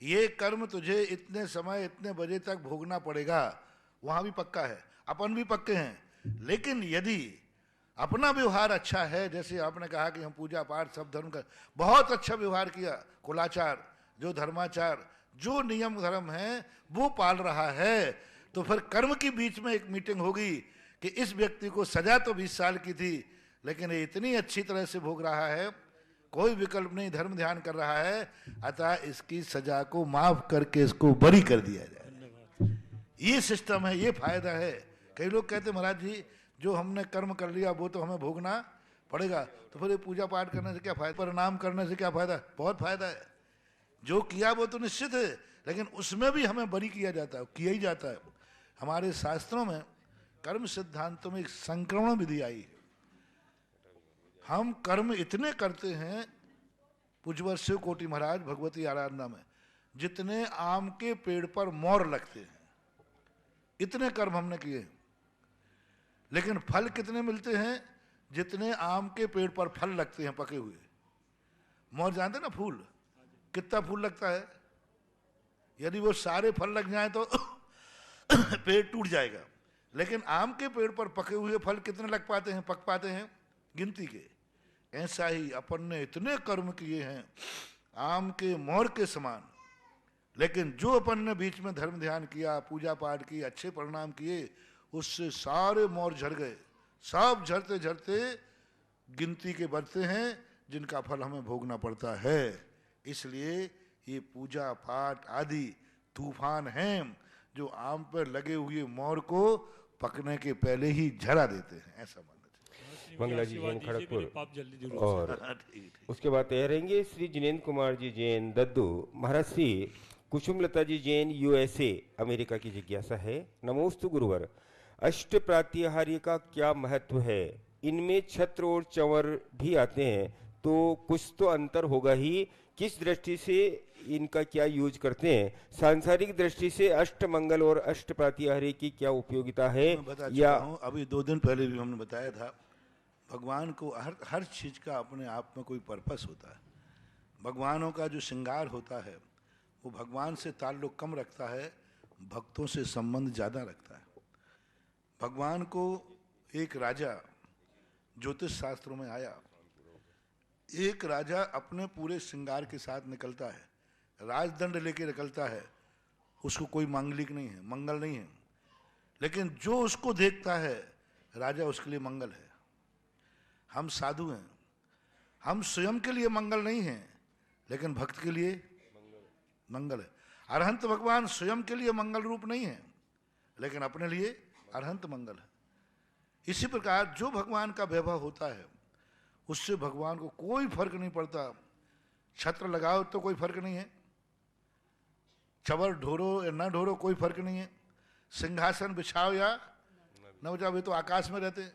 ये कर्म तुझे इतने समय इतने बजे तक भोगना पड़ेगा, वहां भी पक्का है, अपन भी पक्के हैं। लेकिन यदि अपना व्यवहार अच्छा है, जैसे आपने कहा कि हम पूजा पाठ सब धर्म का बहुत अच्छा व्यवहार किया, कुलाचार जो धर्माचार जो नियम धर्म है वो पाल रहा है, तो फिर कर्म की बीच में एक मीटिंग होगी कि इस व्यक्ति को सजा तो 20 साल की थी लेकिन ये इतनी अच्छी तरह से भोग रहा है, कोई विकल्प नहीं, धर्म ध्यान कर रहा है, अतः इसकी सजा को माफ करके इसको बरी कर दिया जाए। ये सिस्टम है, ये फायदा है। कई लोग कहते महाराज जी जो हमने कर्म कर लिया वो तो हमें भोगना पड़ेगा, तो फिर ये पूजा पाठ करने से क्या फायदा, प्रणाम करने से क्या फायदा? बहुत फायदा है। जो किया वो तो निश्चित है, लेकिन उसमें भी हमें बरी किया जाता है, किया ही जाता है। हमारे शास्त्रों में कर्म सिद्धांतों में एक संक्रमण विधि आई है। हम कर्म इतने करते हैं, पूज्यवर शिव कोटि महाराज भगवती आराधना में जितने आम के पेड़ पर मोर लगते हैं इतने कर्म हमने किए, लेकिन फल कितने मिलते हैं? जितने आम के पेड़ पर फल लगते हैं पके हुए। मोर जानते ना फूल, कितना फूल लगता है? यदि वो सारे फल लग जाएं तो पेड़ टूट जाएगा, लेकिन आम के पेड़ पर पके हुए फल कितने लग पाते हैं, पक पाते हैं? गिनती के। ऐसा ही अपन ने इतने कर्म किए हैं आम के मोर के समान, लेकिन जो अपन ने बीच में धर्म ध्यान किया, पूजा पाठ की, अच्छे परिणाम किए, उससे सारे मोर झड़ गए। सब झड़ते झड़ते गिनती के बढ़ते हैं, जिनका फल हमें भोगना पड़ता है। इसलिए ये पूजा पाठ आदि तूफान हैं जो आम पर लगे हुए मोर को पकने के पहले ही झरा देते हैं, ऐसा मानना चाहिए। मंगला जी जैन खड़गपुर। पाप जल्दी दूर और ठीक। उसके बाद तैयार रहेंगे श्री जिनेन्द्र कुमार जी जैन दद्दू। महाराज श्री कुसुमलता जी जैन यूएसए अमेरिका की जिज्ञासा है। नमोस्तु गुरुवर, अष्ट प्रात्याहार्य का क्या महत्व है? इनमें छत्र और चंवर भी आते हैं तो कुछ तो अंतर होगा ही। किस दृष्टि से इनका क्या यूज करते हैं? सांसारिक दृष्टि से अष्ट मंगल और अष्ट प्रात्याहार्य की क्या उपयोगिता है? मैं बता या चुका हूं, अभी 2 दिन पहले भी हमने बताया था, भगवान को हर चीज का अपने आप में कोई पर्पस होता है। भगवानों का जो श्रृंगार होता है वो भगवान से ताल्लुक कम रखता है, भक्तों से संबंध ज्यादा रखता है। भगवान को एक राजा ज्योतिष शास्त्रों में आया, एक राजा अपने पूरे श्रृंगार के साथ निकलता है, राजदंड लेके निकलता है, उसको कोई मांगलिक नहीं है, मंगल नहीं है, लेकिन जो उसको देखता है राजा उसके लिए मंगल है। हम साधु हैं, हम स्वयं के लिए मंगल नहीं हैं, लेकिन भक्त के लिए मंगल है। अरहंत भगवान स्वयं के लिए मंगल रूप नहीं है, लेकिन अपने लिए अरहंत मंगल है। इसी प्रकार जो भगवान का वैभव होता है उससे भगवान को कोई फर्क नहीं पड़ता। छत्र लगाओ तो कोई फर्क नहीं है, चवर ढोरो या न ढोरो कोई फर्क नहीं है, सिंहासन बिछाओ या न बिछाओ, वे तो आकाश में रहते हैं।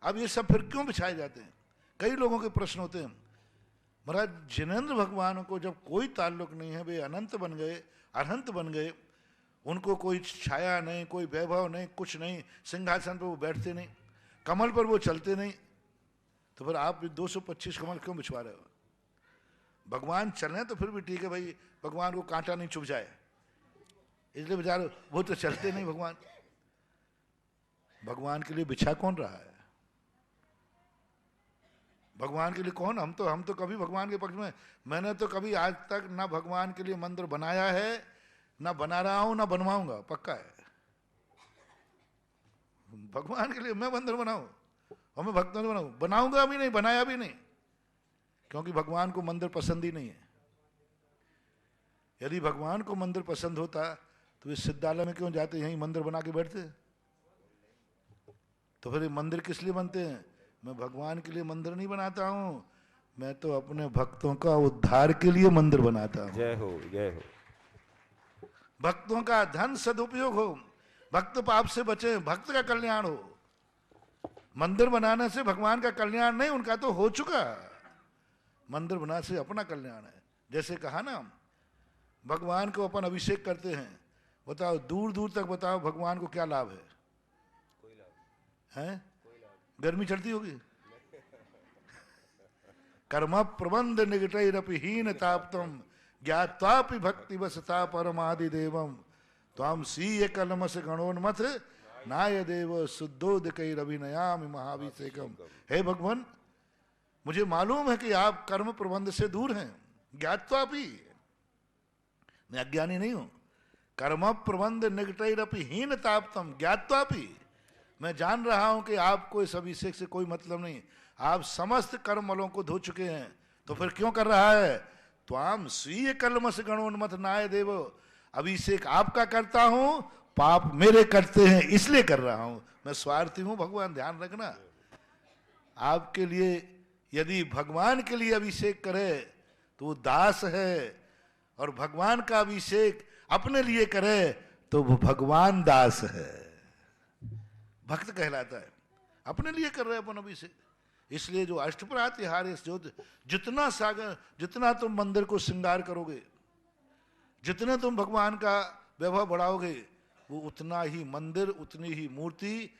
अब ये सब फिर क्यों बिछाए जाते हैं? कई लोगों के प्रश्न होते हैं। महाराज जिनेन्द्र भगवान को जब कोई ताल्लुक नहीं है, वे अनंत बन गए, अरहंत बन गए, उनको कोई छाया नहीं, कोई वैभव नहीं, कुछ नहीं, सिंहासन पर वो बैठते नहीं, कमल पर वो चलते नहीं, तो फिर आप 225 कमल क्यों बिछवा रहे हो? भगवान चलें तो फिर भी ठीक है भाई, भगवान को कांटा नहीं चुभ जाए इसलिए बिचारे, वो तो चलते नहीं। भगवान के लिए बिछा कौन रहा है? भगवान के लिए कौन? हम तो कभी भगवान के पक्ष में, मैंने तो कभी आज तक ना भगवान के लिए मंदिर बनाया है, ना बना रहा हूं, ना बनवाऊंगा, पक्का है। भगवान के लिए मैं मंदिर बनाऊं और मैं भक्तों से बनाऊंगा भी नहीं, बनाया भी नहीं, क्योंकि भगवान को मंदिर पसंद ही नहीं है। यदि भगवान को मंदिर पसंद होता तो वे सिद्धालय में क्यों जाते, यहीं मंदिर बना के बैठते? तो फिर ये मंदिर किस लिए बनते हैं? मैं भगवान के लिए मंदिर नहीं बनाता हूं, मैं तो अपने भक्तों का उद्धार के लिए मंदिर बनाता हूं। जय हो, जय हो। भक्तों का धन सदुपयोग हो, भक्त पाप से बचे, भक्त का कल्याण हो। मंदिर बनाने से भगवान का कल्याण नहीं, उनका तो हो चुका। मंदिर बनाने से अपना कल्याण है। जैसे कहा ना, भगवान को अपन अभिषेक करते हैं, बताओ दूर दूर तक बताओ भगवान को क्या लाभ है? कोई लाभ है? गर्मी चढ़ती होगी। कर्म प्रबंध निगटैरपि हीन ताप्तम ज्ञात्वापि भक्ति वसता परमादि देवम त्वाम सीय कलमस गणोन्मथ नाय देव शुद्धोदकैरभिनयामि महाभिषेकम। हे भगवान, मुझे मालूम है कि आप कर्म प्रबंध से दूर हैं, ज्ञात्वापि, मैं अज्ञानी नहीं हूं। कर्म प्रबंध निगटैरपि हीन ताप्तम ज्ञात्वापि, मैं जान रहा हूं कि आपको इस अभिषेक से कोई मतलब नहीं, आप समस्त कर्म मलों को धो चुके हैं, तो फिर क्यों कर रहा है? त्वाम स्वीय कलमस गणोन्मथ नाय देव, अभिषेक आपका करता हूं, पाप मेरे करते हैं इसलिए कर रहा हूं, मैं स्वार्थी हूं। भगवान ध्यान रखना, आपके लिए यदि भगवान के लिए अभिषेक करे तो वो दास है, और भगवान का अभिषेक अपने लिए करे तो वो भगवान दास है, भक्त कहलाता है। अपने लिए कर रहे अपन अभिषेक। इसलिए जो अष्टप्रात्याहार्य, जो जितना सागर, जितना तुम मंदिर को श्रृंगार करोगे, जितने तुम भगवान का वैभव बढ़ाओगे, वो उतना ही मंदिर, उतनी ही मूर्ति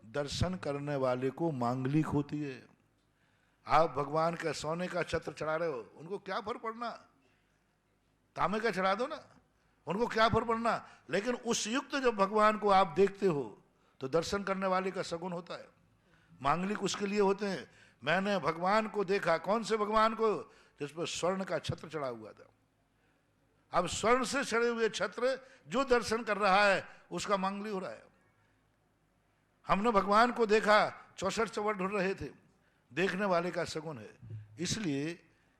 दर्शन करने वाले को मांगलिक होती है। आप भगवान का सोने का छत्र चढ़ा रहे हो, उनको क्या फर्क पड़ना? तांबे का चढ़ा दो ना, उनको क्या फर्क पड़ना? लेकिन उस युक्त जब भगवान को आप देखते हो तो दर्शन करने वाले का सगुन होता है। मांगलिक उसके लिए होते हैं। मैंने भगवान को देखा, कौन से भगवान को? जिस पर स्वर्ण का छत्र चढ़ा हुआ था। अब स्वर्ण से चढ़े हुए छत्र जो दर्शन कर रहा है उसका मांगलिक हो रहा है। हमने भगवान को देखा, 64 चवर ढूंढ रहे थे, देखने वाले का सगुन है। इसलिए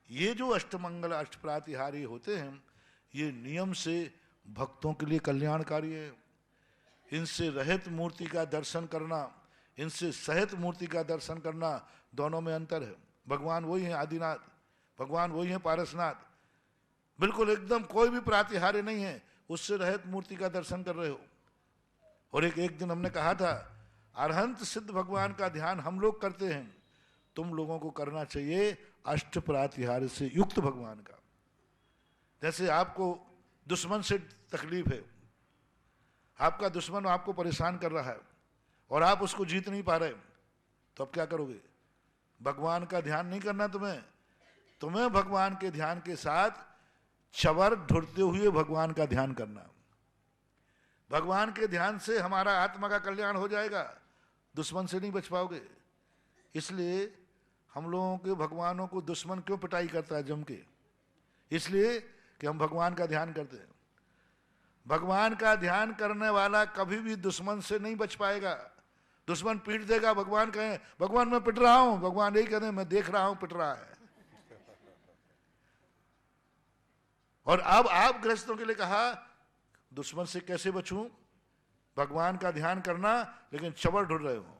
ये जो अष्टमंगल अष्टप्रातिहारी होते हैं ये नियम से भक्तों के लिए कल्याणकारी है। इनसे रहित मूर्ति का दर्शन करना, इनसे सहित मूर्ति का दर्शन करना, दोनों में अंतर है। भगवान वही है आदिनाथ, भगवान वही है पारसनाथ, बिल्कुल एकदम कोई भी प्रातिहार्य नहीं है, उससे रहित मूर्ति का दर्शन कर रहे हो। और एक दिन हमने कहा था अरहंत सिद्ध भगवान का ध्यान हम लोग करते हैं, तुम लोगों को करना चाहिए अष्ट प्रातिहार्य से युक्त भगवान का। जैसे आपको दुश्मन से तकलीफ है, आपका दुश्मन आपको परेशान कर रहा है और आप उसको जीत नहीं पा रहे, तो अब क्या करोगे? भगवान का ध्यान नहीं करना तुम्हें भगवान के ध्यान के साथ चवर ढूंढते हुए भगवान का ध्यान करना। भगवान के ध्यान से हमारा आत्मा का कल्याण हो जाएगा, दुश्मन से नहीं बच पाओगे। इसलिए हम लोगों के भगवानों को दुश्मन क्यों पिटाई करता है जम के? इसलिए कि हम भगवान का ध्यान करते हैं। भगवान का ध्यान करने वाला कभी भी दुश्मन से नहीं बच पाएगा। दुश्मन पीट देगा, भगवान कहें भगवान मैं पिट रहा हूं, भगवान यही कहें मैं देख रहा हूं पिट रहा है। और अब आप गृहस्थों के लिए कहा दुश्मन से कैसे बचूं? भगवान का ध्यान करना, लेकिन चवर ढूंढ रहे हो।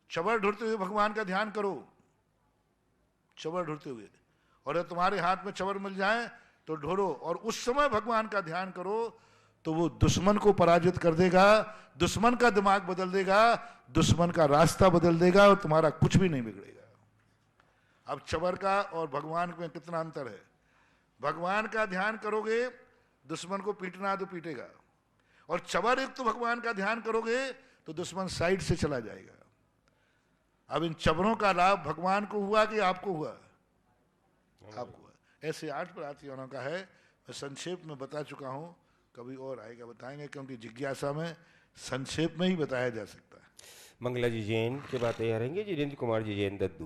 चवर ढूंढते हुए भगवान का ध्यान करो, चवर ढूंढते हुए। और अगर तुम्हारे हाथ में चवर मिल जाए तो ढूंढो, और उस समय भगवान का ध्यान करो तो वो दुश्मन को पराजित कर देगा, दुश्मन का दिमाग बदल देगा, दुश्मन का रास्ता बदल देगा और तुम्हारा कुछ भी नहीं बिगड़ेगा। अब चवर का और भगवान में कितना अंतर है। भगवान का ध्यान करोगे, दुश्मन को पीटना है तो पीटेगा, और चवर युक्त तो भगवान का ध्यान करोगे तो दुश्मन साइड से चला जाएगा। अब इन चवरों का लाभ भगवान को हुआ कि आपको हुआ? आपको हुआ। ऐसे 8 प्रातिहार्यों का है, मैं संक्षेप में बता चुका हूं, कभी और आएगा बताएंगे, क्योंकि जिज्ञासा में संक्षेप में ही बताया जा सकता है। मंगला जी जैन के बात तैयार रहेंगे, जितेंद्र कुमार जी जैन दद्दू।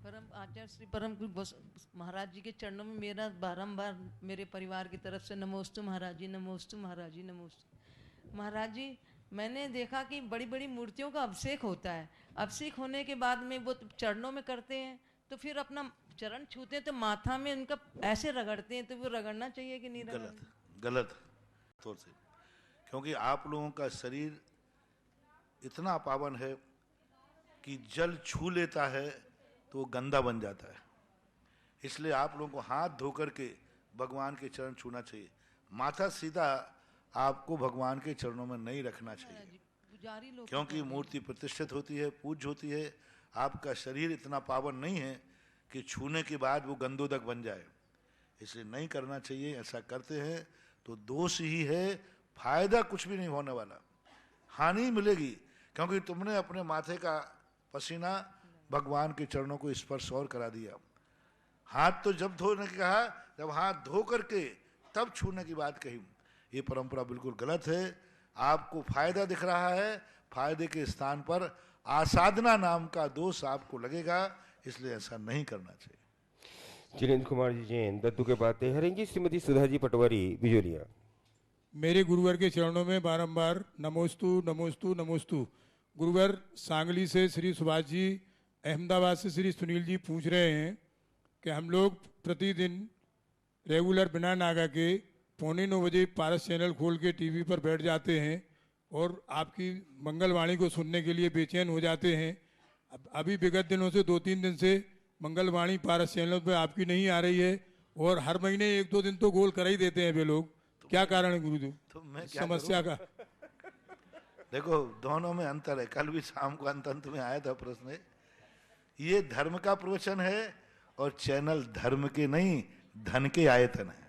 परम आचार्य श्री परम गुरु महाराज जी के चरणों में मेरा बारंबार मेरे परिवार की तरफ से नमोस्तु महाराज जी, नमोस्तु महाराज जी, नमोस्तु महाराज जी। मैंने देखा कि बड़ी बड़ी मूर्तियों का अभिषेक होता है, अभिषेक होने के बाद में वो चरणों में करते हैं, तो फिर अपना चरण छूते हैं तो माथा में उनका ऐसे रगड़ते हैं, तो वो रगड़ना चाहिए कि नहीं रगड़ना? गलत तौर से, क्योंकि आप लोगों का शरीर इतना पावन है कि जल छू लेता है तो वो गंदा बन जाता है। इसलिए आप लोगों को हाथ धो करके भगवान के चरण छूना चाहिए। माथा सीधा आपको भगवान के चरणों में नहीं रखना चाहिए, क्योंकि मूर्ति प्रतिष्ठित होती है, पूज्य होती है। आपका शरीर इतना पावन नहीं है कि छूने के बाद वो गंदोदक बन जाए, इसलिए नहीं करना चाहिए। ऐसा करते हैं तो दोष ही है, फायदा कुछ भी नहीं होने वाला, हानि मिलेगी, क्योंकि तुमने अपने माथे का पसीना भगवान के चरणों को स्पर्श और करा दिया। हाथ तो जब धोने की कहा, जब हाथ धो करके तब छूने की बात कही। ये परंपरा बिल्कुल गलत है। आपको फायदा दिख रहा है, फायदे के स्थान पर आसाधना नाम का दोष आपको लगेगा, इसलिए ऐसा नहीं करना चाहिए। जितेंद्र कुमार जी जैन दद्दू के बात तैयार रहेंगी, श्रीमती सुधा जी पटवारी बिजोलिया। मेरे गुरुवर के चरणों में बारंबार नमोस्तु नमोस्तु नमोस्तु। गुरुवर सांगली से श्री सुभाष जी, अहमदाबाद से श्री सुनील जी पूछ रहे हैं कि हम लोग प्रतिदिन रेगुलर बिना नागा के 8:45 बजे पारस चैनल खोल के टीवी पर बैठ जाते हैं और आपकी मंगलवाणी को सुनने के लिए बेचैन हो जाते हैं। अभी विगत दिनों से 2-3 दिन से मंगलवाणी पारस चैनल पर आपकी नहीं आ रही है, और हर महीने 1-2 दिन तो गोल कर ही देते हैं वे लोग। क्या कारण है गुरुदेव तो मैं क्या समस्या का? देखो दोनों में अंतर है। कल भी शाम को अंत में आया था प्रश्न, ये धर्म का प्रवचन है और चैनल धर्म के नहीं धन के आयतन है।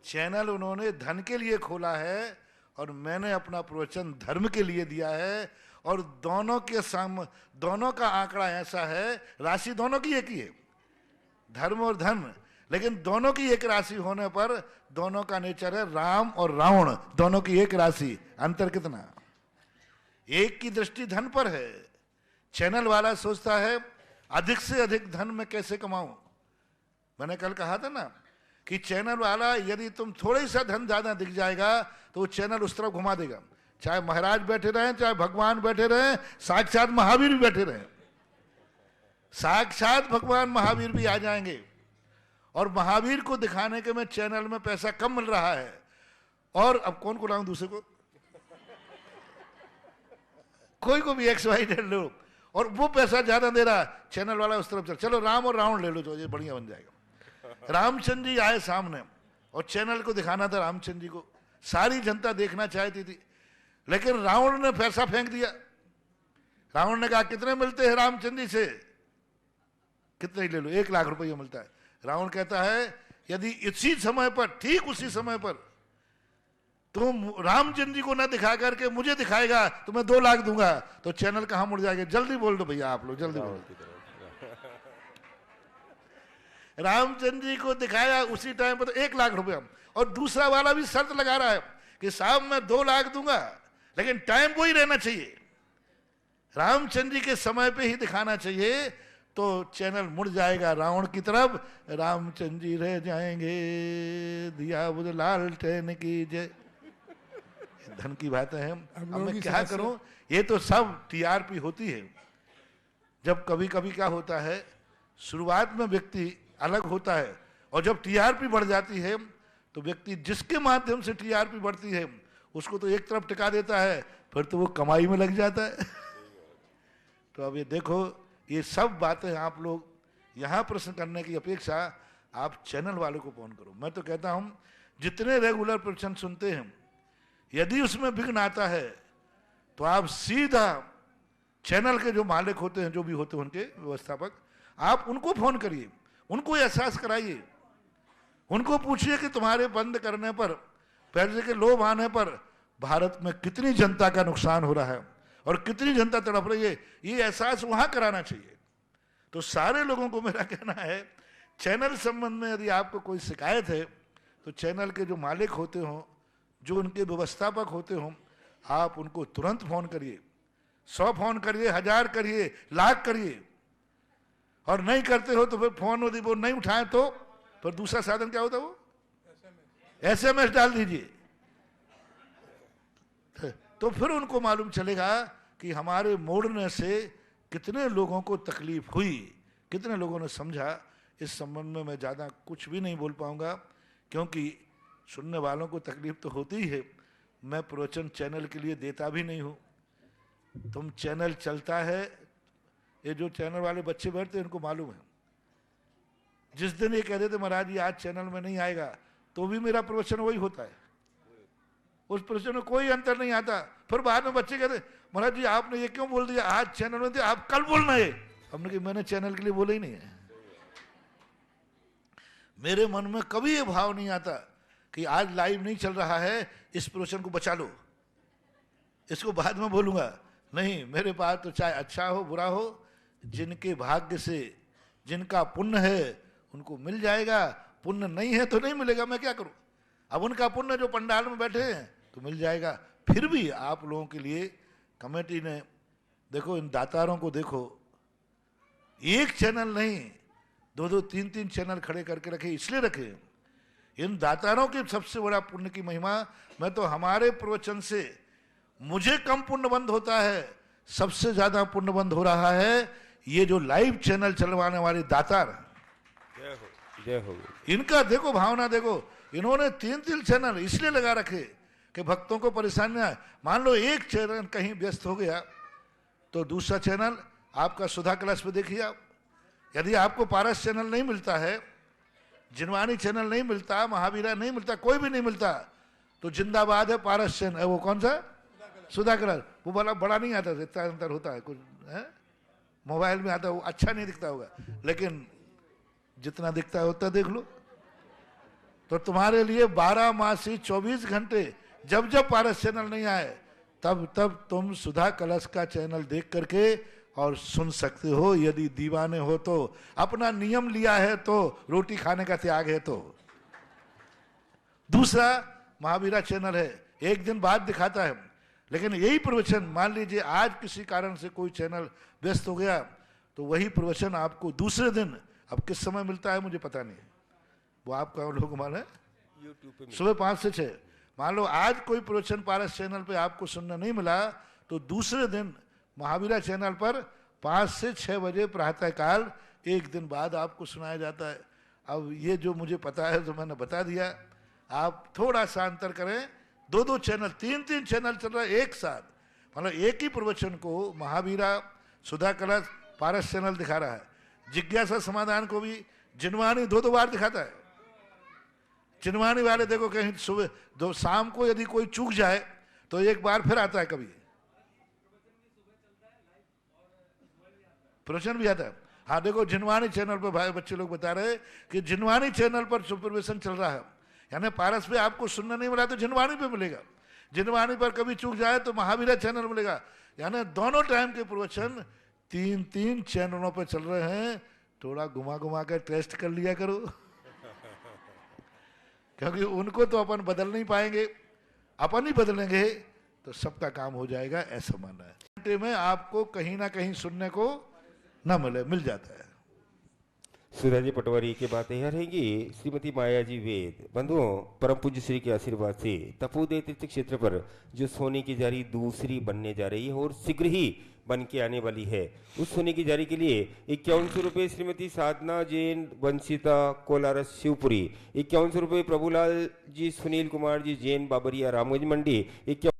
चैनल उन्होंने धन के लिए खोला है और मैंने अपना प्रवचन धर्म के लिए दिया है, और दोनों का आंकड़ा ऐसा है, राशि दोनों की एक ही है, धर्म और धन, लेकिन दोनों की एक राशि होने पर दोनों का नेचर है राम और रावण, दोनों की एक राशि। अंतर कितना? एक की दृष्टि धन पर है, चैनल वाला सोचता है अधिक से अधिक धन मैं कैसे कमाऊं। मैंने कल कहा था ना कि चैनल वाला यदि तुम थोड़ी सा धन ज्यादा दिख जाएगा तो वो चैनल उस तरफ घुमा देगा, चाहे महाराज बैठे रहें, चाहे भगवान बैठे रहें, साक्षात महावीर भी बैठे रहें, साक्षात भगवान महावीर भी आ जाएंगे। और महावीर को दिखाने के में चैनल में पैसा कम मिल रहा है, और अब कौन को लाऊं दूसरे को, कोई को भी XYZ लो, और वो पैसा ज्यादा दे रहा है, चैनल वाला उस तरफ चलो राम और रावण ले लो, जो ये बढ़िया बन जाएगा। रामचंद्र जी आए सामने और चैनल को दिखाना था रामचंद्र जी को, सारी जनता देखना चाहती थी, लेकिन रावण ने पैसा फेंक दिया। रावण ने कहा कितने मिलते हैं रामचंद्र जी से, कितने ही ले लो, 1 लाख रुपया मिलता है। रावण कहता है यदि इसी समय पर, ठीक उसी समय पर तुम रामचंद्र जी को ना दिखा करके मुझे दिखाएगा तो मैं 2 लाख दूंगा, तो चैनल कहां मुड़ जाएगा। जल्दी बोल दो भैया, आप लोग जल्दी बोल दो। रामचंद्र जी को दिखाया उसी टाइम पर तो 1 लाख रुपया, और दूसरा वाला भी शर्त लगा रहा है कि साहब मैं 2 लाख दूंगा, लेकिन टाइम वही रहना चाहिए, रामचंद्र जी के समय पे ही दिखाना चाहिए, तो चैनल मुड़ जाएगा रावण की तरफ। रामचंद्र जी रह जाएंगे, दिया बुझ लालटेन की जय। धन की बात है, अब मैं क्या करूं, ये तो सब TRP होती है। जब कभी कभी क्या होता है, शुरुआत में व्यक्ति अलग होता है, और जब TRP बढ़ जाती है तो व्यक्ति जिसके माध्यम से TRP बढ़ती है उसको तो एक तरफ टिका देता है, फिर तो वो कमाई में लग जाता है। तो अब ये देखो, ये सब बातें आप लोग यहाँ प्रश्न करने की अपेक्षा आप चैनल वालों को फोन करो। मैं तो कहता हूँ जितने रेगुलर प्रवचन सुनते हैं, यदि उसमें विघ्न आता है तो आप सीधा चैनल के जो मालिक होते हैं, जो भी होते हैं उनके व्यवस्थापक, आप उनको फोन करिए, उनको एहसास कराइए, उनको पूछिए कि तुम्हारे बंद करने पर, पैसे के लोभ आने पर भारत में कितनी जनता का नुकसान हो रहा है और कितनी जनता तड़प रही है, ये एहसास वहां कराना चाहिए। तो सारे लोगों को मेरा कहना है, चैनल संबंध में यदि आपको कोई शिकायत है तो चैनल के जो मालिक होते हों, जो उनके व्यवस्थापक होते हों, आप उनको तुरंत फोन करिए। 100 फोन करिए, 1000 करिए, लाख करिए, और नहीं करते हो तो फिर फोन यदि वो नहीं उठाए तो फिर दूसरा साधन क्या होता है, वो SMS डाल दीजिए, तो फिर उनको मालूम चलेगा कि हमारे मोड़ने से कितने लोगों को तकलीफ हुई, कितने लोगों ने समझा। इस संबंध में मैं ज़्यादा कुछ भी नहीं बोल पाऊंगा, क्योंकि सुनने वालों को तकलीफ तो होती ही है। मैं प्रवचन चैनल के लिए देता भी नहीं हूँ। तुम चैनल चलता है, ये जो चैनल वाले बच्चे बैठते हैं इनको मालूम है, जिस दिन ये कह देते महाराज जी आज चैनल में नहीं आएगा, तो भी मेरा प्रवचन वही होता है, उस प्रवचन में कोई अंतर नहीं आता। फिर बाद में बच्चे कहते महाराज जी आपने ये क्यों बोल दिया, आज चैनल में थे, आप कल बोलना है। हमने कहा मैंने चैनल के लिए बोला ही नहीं है। मेरे मन में कभी ये भाव नहीं आता कि आज लाइव नहीं चल रहा है, इस प्रवचन को बचा लो, इसको बाद में बोलूंगा। नहीं, मेरे पास तो चाहे अच्छा हो बुरा हो, जिनके भाग्य से, जिनका पुण्य है उनको मिल जाएगा, पुण्य नहीं है तो नहीं मिलेगा, मैं क्या करूं। अब उनका पुण्य जो पंडाल में बैठे हैं तो मिल जाएगा। फिर भी आप लोगों के लिए कमेटी ने देखो, इन दातारों को देखो, एक चैनल नहीं 2-2 3-3 चैनल खड़े करके रखे, इसलिए रखे। इन दातारों की सबसे बड़ा पुण्य की महिमा, मैं तो हमारे प्रवचन से मुझे कम पुण्य बंद होता है, सबसे ज्यादा पुण्य बंद हो रहा है ये जो लाइव चैनल चलवाने वाले दातार। जय हो। इनका देखो भावना, देखो इन्होंने 3-3 चैनल इसलिए लगा रखे कि भक्तों को परेशानी ना आए। मान लो एक चैनल कहीं व्यस्त हो गया तो दूसरा चैनल आपका सुधा क्लास पे देखिए आप। यदि आपको पारस चैनल नहीं मिलता है, जिनवानी चैनल नहीं मिलता, महावीरा नहीं मिलता, कोई भी नहीं मिलता, तो जिंदाबाद है पारस चैनल, वो कौन सा सुधा क्लास, वो वाला बड़ा नहीं आता, इतना अंतर होता है कुछ है? मोबाइल में आता है, वो अच्छा नहीं दिखता होगा, लेकिन जितना दिखता है उतना देख लो। तो तुम्हारे लिए 12 मासी 24 घंटे जब जब पारस चैनल नहीं आए तब तब तुम सुधा कलश का चैनल देख करके और सुन सकते हो, यदि दीवाने हो तो। अपना नियम लिया है तो, रोटी खाने का त्याग है तो। दूसरा महावीरा चैनल है, एक दिन बाद दिखाता है, लेकिन यही प्रवचन मान लीजिए आज किसी कारण से कोई चैनल व्यस्त हो गया तो वही प्रवचन आपको दूसरे दिन, अब किस समय मिलता है मुझे पता नहीं, वो आपका लोग मालूम है, सुबह 5 से 6। मान लो आज कोई प्रवचन पारस चैनल पे आपको सुनना नहीं मिला तो दूसरे दिन महावीरा चैनल पर 5 से 6 बजे प्रातःकाल एक दिन बाद आपको सुनाया जाता है। अब ये जो मुझे पता है तो मैंने बता दिया, आप थोड़ा सा अंतर करें। 2-2 चैनल, 3-3 चैनल चल रहा है एक साथ, मतलब एक ही प्रवचन को महावीरा, सुधा कलश, पारस चैनल दिखा रहा है। जिज्ञासा समाधान को भी जिनवाणी 2-2 बार दिखाता है। जिनवाणी वाले देखो कहीं सुबह दो शाम को यदि कोई चूक जाए तो एक बार फिर आता है, कभी प्रवचन भी आता है। हाँ देखो जिनवाणी चैनल पर भाई बच्चे लोग बता रहे कि जिनवाणी चैनल पर सुपरविजन चल रहा है, यानी पारस पे आपको सुनने नहीं मिला तो जिनवाणी पे मिलेगा। जिनवाणी पर कभी चूक जाए तो महावीरा चैनल मिलेगा। यानी दोनों टाइम के प्रवचन 3-3 चैनलों पर चल रहे हैं। थोड़ा घुमा घुमा कर टेस्ट कर लिया करो क्योंकि उनको तो अपन बदल नहीं पाएंगे, अपन ही बदलेंगे तो सबका काम हो जाएगा, ऐसा मानना है। घंटे में आपको कहीं ना कहीं सुनने को ना मिल जाता है। सुधा जी पटवारी की बातें यह रहेंगी। श्रीमती माया जी वेद, बंधुओं, परम पूज्य श्री के आशीर्वाद से तपोदय तीर्थ क्षेत्र पर जो सोने की जारी दूसरी बनने जा रही है और शीघ्र ही बन के आने वाली है, उस सोने की जारी के लिए 5100 रुपये श्रीमती साधना जैन वंशिता कोलारस शिवपुरी, 5100 रुपये प्रभुलाल जी सुनील कुमार जी जैन बाबरिया रामगंज मंडी, 51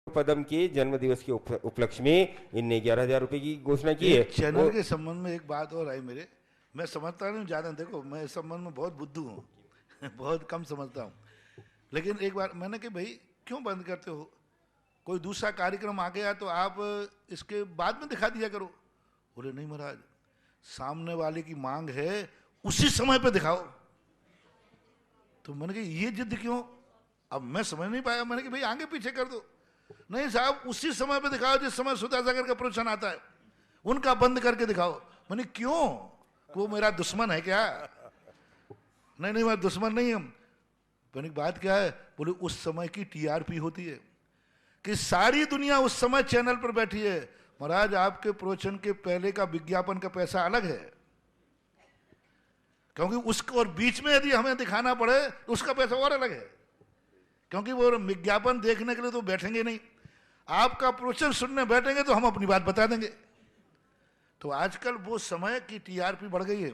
पदम के जन्म दिवस के उपलक्ष्य में इनने 11,000 रुपए की घोषणा की है। चैनल के संबंध में एक बात और आई मेरे, मैं समझता नहीं ज्यादा, देखो मैं इस संबंध में बहुत बुद्धू हूँ बहुत कम समझता हूँ, लेकिन एक बार मैंने कि भाई क्यों बंद करते हो, कोई दूसरा कार्यक्रम आ गया तो आप इसके बाद में दिखा दिया करो। बोले नहीं महाराज, सामने वाले की मांग है उसी समय पे दिखाओ। तो मैंने कहा ये जिद क्यों, अब मैं समझ नहीं पाया। मैंने कहा भाई आगे पीछे कर दो। नहीं साहब, उसी समय पे दिखाओ जिस समय सुधा सागर का प्रवचन आता है, उनका बंद करके दिखाओ। मैंने क्यों, वो मेरा दुश्मन है क्या? नहीं मैं दुश्मन नहीं हूं। मैंने बात क्या है, बोले उस समय की टीआरपी होती है कि सारी दुनिया उस समय चैनल पर बैठी है। महाराज आपके प्रवचन के पहले का विज्ञापन का पैसा अलग है, क्योंकि उसको और बीच में यदि हमें दिखाना पड़े तो उसका पैसा और अलग है, क्योंकि वो विज्ञापन देखने के लिए तो बैठेंगे नहीं, आपका प्रवचन सुनने बैठेंगे तो हम अपनी बात बता देंगे। तो आजकल वो समय की टीआरपी बढ़ गई है।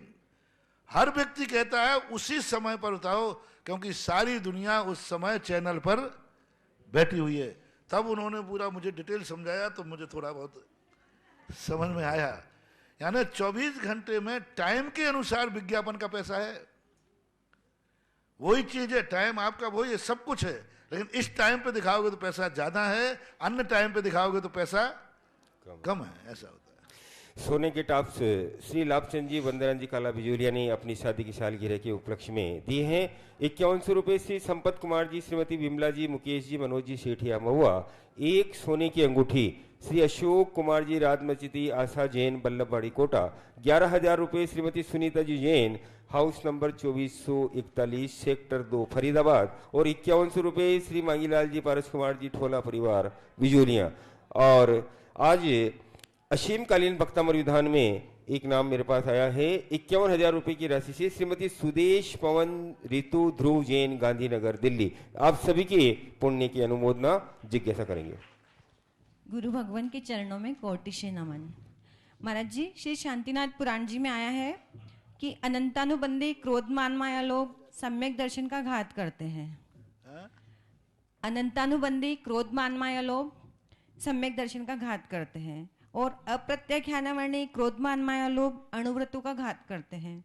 हर व्यक्ति कहता है उसी समय पर बताओ, क्योंकि सारी दुनिया उस समय चैनल पर बैठी हुई है। तब उन्होंने पूरा मुझे डिटेल समझाया तो मुझे थोड़ा बहुत समझ में आया। यानी 24 घंटे में टाइम के अनुसार विज्ञापन का पैसा है, वही चीज है, टाइम आपका वही है, सब कुछ है, लेकिन इस टाइम पे दिखाओगे तो पैसा ज्यादा है, अन्य टाइम पे दिखाओगे तो पैसा कम है, ऐसा होता है। सोने के टॉप्स श्री लाभचंद जी वंदना जी काला बिजोलिया ने अपनी शादी की सालगिरह के उपलक्ष्य में दिए हैं 5100 रुपये। श्री संपत कुमार जी, श्रीमती विमला जी, मुकेश जी, मनोज जी सेठिया महुआ, एक सोने की अंगूठी श्री अशोक कुमार जी राजमचिती आशा जैन बल्लभवाड़ी कोटा, 11,000 रुपये Shrimati Sunita ji Jain house number 2441 sector 2 Faridabad, और 5100 रुपये श्री मांगीलाल जी पारस कुमार जी ठोला परिवार बिजोलिया। और आज असीमकालीन वक्तामर विधान में एक नाम मेरे पास आया है 51,000 रुपये की राशि से श्रीमती सुदेश पवन ऋतु ध्रुव जैन गांधीनगर दिल्ली। आप सभी के पुण्य की अनुमोदना जिज्ञासा करेंगे। गुरु भगवान के चरणों में कोटि से नमन। महाराज जी, श्री शांतिनाथ पुराण जी में आया है कि अनंतानुबंधी क्रोध मान माया लोग सम्यक दर्शन का घात करते हैं। अनंतानुबंधी क्रोध मान माया लोग सम्यक दर्शन का घात करते हैं, और अप्रत्याख्यानवर्णी क्रोधमान माया लोग अणुव्रतों का घात करते हैं,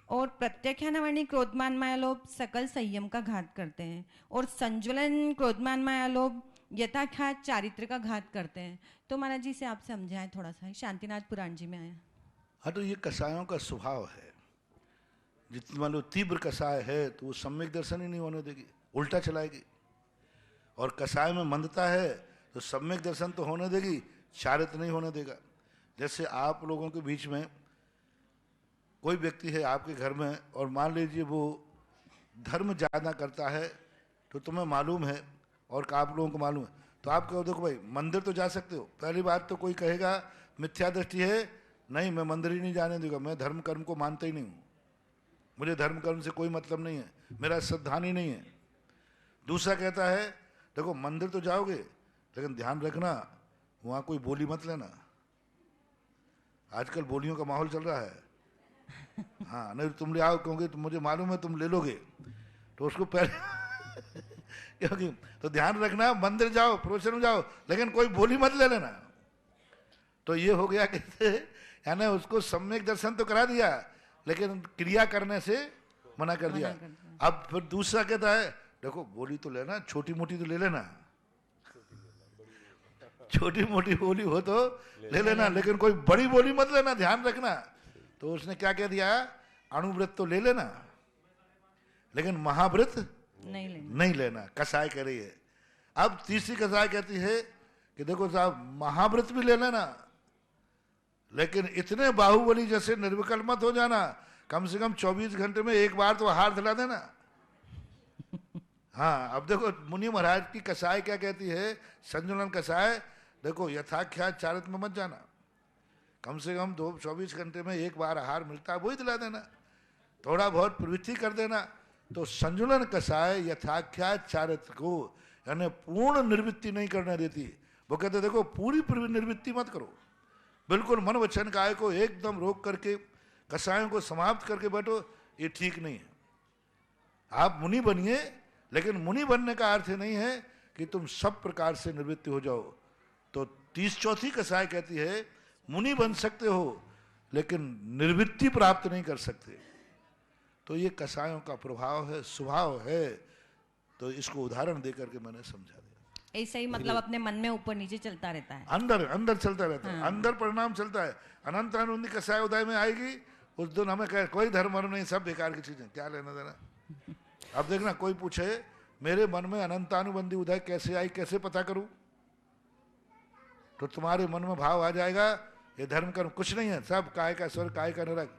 और प्रत्याख्यानवर्णी क्रोधमान माया लोग सकल संयम का घात करते हैं, और संज्वलन क्रोधमान माया लोग यथाख्यात चारित्र का घात करते हैं। तो महाराज जी से आप समझाएं थोड़ा सा, शांतिनाथ पुराण जी में आया। हाँ, तो ये कसायों का स्वभाव है। जितनी मान लो तीव्र कसाय है तो वो सम्यक दर्शन ही नहीं होने देगी, उल्टा चलाएगी। और कसाय में मंदता है तो सम्यक दर्शन तो होने देगी, चारित्र नहीं होने देगा। जैसे आप लोगों के बीच में कोई व्यक्ति है आपके घर में, और मान लीजिए वो धर्म ज़्यादा करता है तो तुम्हें मालूम है और आप लोगों को मालूम है, तो तो आप कहो देखो भाई मंदिर तो जा सकते हो, पहली बात तो कोई कहेगा मिथ्या दृष्टि है, नहीं मैं मंदिर ही नहीं जाने दूंगा, मैं धर्म कर्म को मानता ही नहीं हूँ, मुझे धर्म कर्म से कोई मतलब नहीं है, मेरा श्रद्धान ही नहीं है। दूसरा कहता है देखो मंदिर तो जाओगे लेकिन ध्यान रखना वहाँ कोई बोली मत लेना, आजकल बोलियों का माहौल चल रहा है। हाँ नहीं तुम ले आओ क्योंकि तुम मुझे मालूम है तुम ले लोगे, तो उसको पहले क्योंकि तो ध्यान रखना मंदिर जाओ प्रवचन में जाओ लेकिन कोई बोली मत ले लेना। तो ये हो गया कहते यानी उसको सम्यक दर्शन तो करा दिया लेकिन क्रिया करने से मना कर दिया। अब फिर दूसरा कहता है देखो बोली तो लेना, छोटी मोटी तो ले लेना, छोटी मोटी बोली हो तो ले लेना लेकिन कोई बड़ी बोली मत लेना, ध्यान रखना। तो उसने क्या कह दिया, अणुव्रत तो ले लेना लेकिन महाव्रत नहीं लेना, कसाय कह रही है। अब तीसरी कसाय कहती है कि देखो साहब महाव्रत भी ले लेना लेकिन इतने बाहुबली जैसे निर्विकल्प मत हो जाना, कम से कम 24 घंटे में एक बार तो हार दिला देना। हाँ अब देखो मुनि महाराज की कसाय क्या कहती है, संजुलन कसाय, देखो यथाख्यात चारित में मत जाना, कम से कम 24 घंटे में एक बार आहार मिलता है वही दिला देना, थोड़ा बहुत प्रवृत्ति कर देना। तो संजुलन कसाय यथाख्यात चारित्र को यानी पूर्ण निर्वृत्ति नहीं करने देती। वो कहते देखो पूरी निर्वृत्ति मत करो, बिल्कुल मन वचन काय को एकदम रोक करके कसायों को समाप्त करके बैठो, ये ठीक नहीं है। आप मुनि बनिए लेकिन मुनि बनने का अर्थ नहीं है कि तुम सब प्रकार से निवृत्ति हो जाओ। तो 34 कसाय कहती है मुनि बन सकते हो लेकिन निर्वृत्ति प्राप्त नहीं कर सकते। तो ये कसायों का प्रभाव है, स्वभाव है। तो इसको उदाहरण देकर के मैंने समझा दिया। ऐसा ही मतलब अपने मन में ऊपर नीचे चलता रहता है, अंदर अंदर चलता रहता है, अंदर परिणाम चलता है। अनंत अनुबंधी कसाय उदय में आएगी उस दिन हमें कहे कोई धर्म वर्म नहीं, सब बेकार की चीजें, क्या लेना देना। अब देखना कोई पूछे मेरे मन में अनंतानुबंधी उदय कैसे आई, कैसे पता करूं, तो तुम्हारे मन में भाव आ जाएगा ये धर्म कर्म कुछ नहीं है, सब काय का स्वर्ग काय का नरक,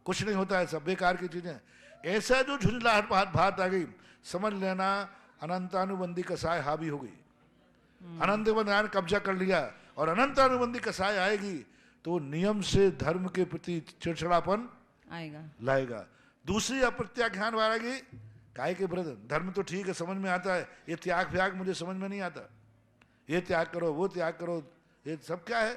कुछ नहीं होता है, सब बेकार की चीजें। ऐसा जो झुंझलाहट भात आ गई, समझ लेना अनंतानुबंधी कसाय हावी हो गई, अनंत ने कब्जा कर लिया और अनंतानुबंधी कसाय आएगी तो नियम से धर्म के प्रति चिड़चिड़ापन लाएगा। दूसरी अप्रत्याख्यान वालेगी, काय के व्रत, धर्म तो ठीक है समझ में आता है, ये त्याग फ्याग मुझे समझ में नहीं आता, ये त्याग करो वो त्याग करो, ये सब क्या है,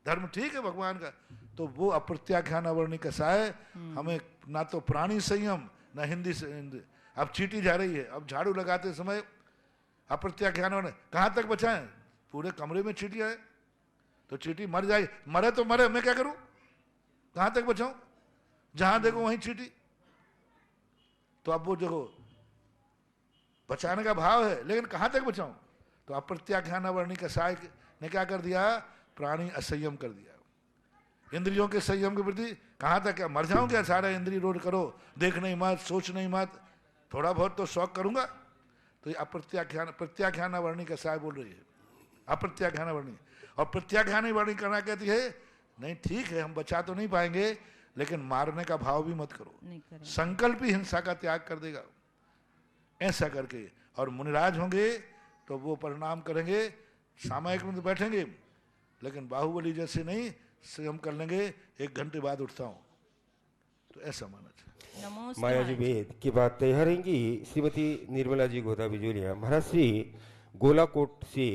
धर्म ठीक है भगवान का। तो वो अप्रत्याख्यान अवर्णी कसाय हमें ना तो प्राणी संयम ना हिंदी से, अब चीटी जा रही है, अब झाड़ू लगाते समय अप्रत्याख्यान कहाँ तक बचाएं, पूरे कमरे में चीटियां है तो चीटी मर जाए, मरे तो मरे, मैं क्या करूं, कहाँ तक बचाऊं, जहां देखो वहीं चीटी। तो अब वो देखो बचाने का भाव है लेकिन कहां तक बचाऊं, तो अप्रत्याख्यान वर्णी कसाय ने क्या कर दिया, प्राणी असंयम कर दिया। इंद्रियों के संयम के प्रति कहां तक, क्या मर जाऊं क्या, सारा इंद्रिय रोध करो, देख नहीं मत, सोच नहीं मत, थोड़ा बहुत तो शौक करूंगा। तो ये प्रत्याख्यान वर्णी कसाय बोल रही है, अप्रत्याख्यान वर्णी। और प्रत्याख्यान वर्णी करना कहती है नहीं ठीक है हम बचा तो नहीं पाएंगे लेकिन मारने का भाव भी मत करो, संकल्प ही हिंसा का त्याग कर देगा। ऐसा करके और मुनिराज होंगे तो वो परिणाम करेंगे, सामायिक में तो बैठेंगे लेकिन बाहुबली जैसे नहीं, संयम कर लेंगे, 1 घंटे बाद उठता हूं, तो ऐसा माना चाहिए। माया जी वेद की बात तैयार रहेंगी। श्रीमती निर्मला जी गोदा बिजोलिया महाराज श्री गोलाकोट से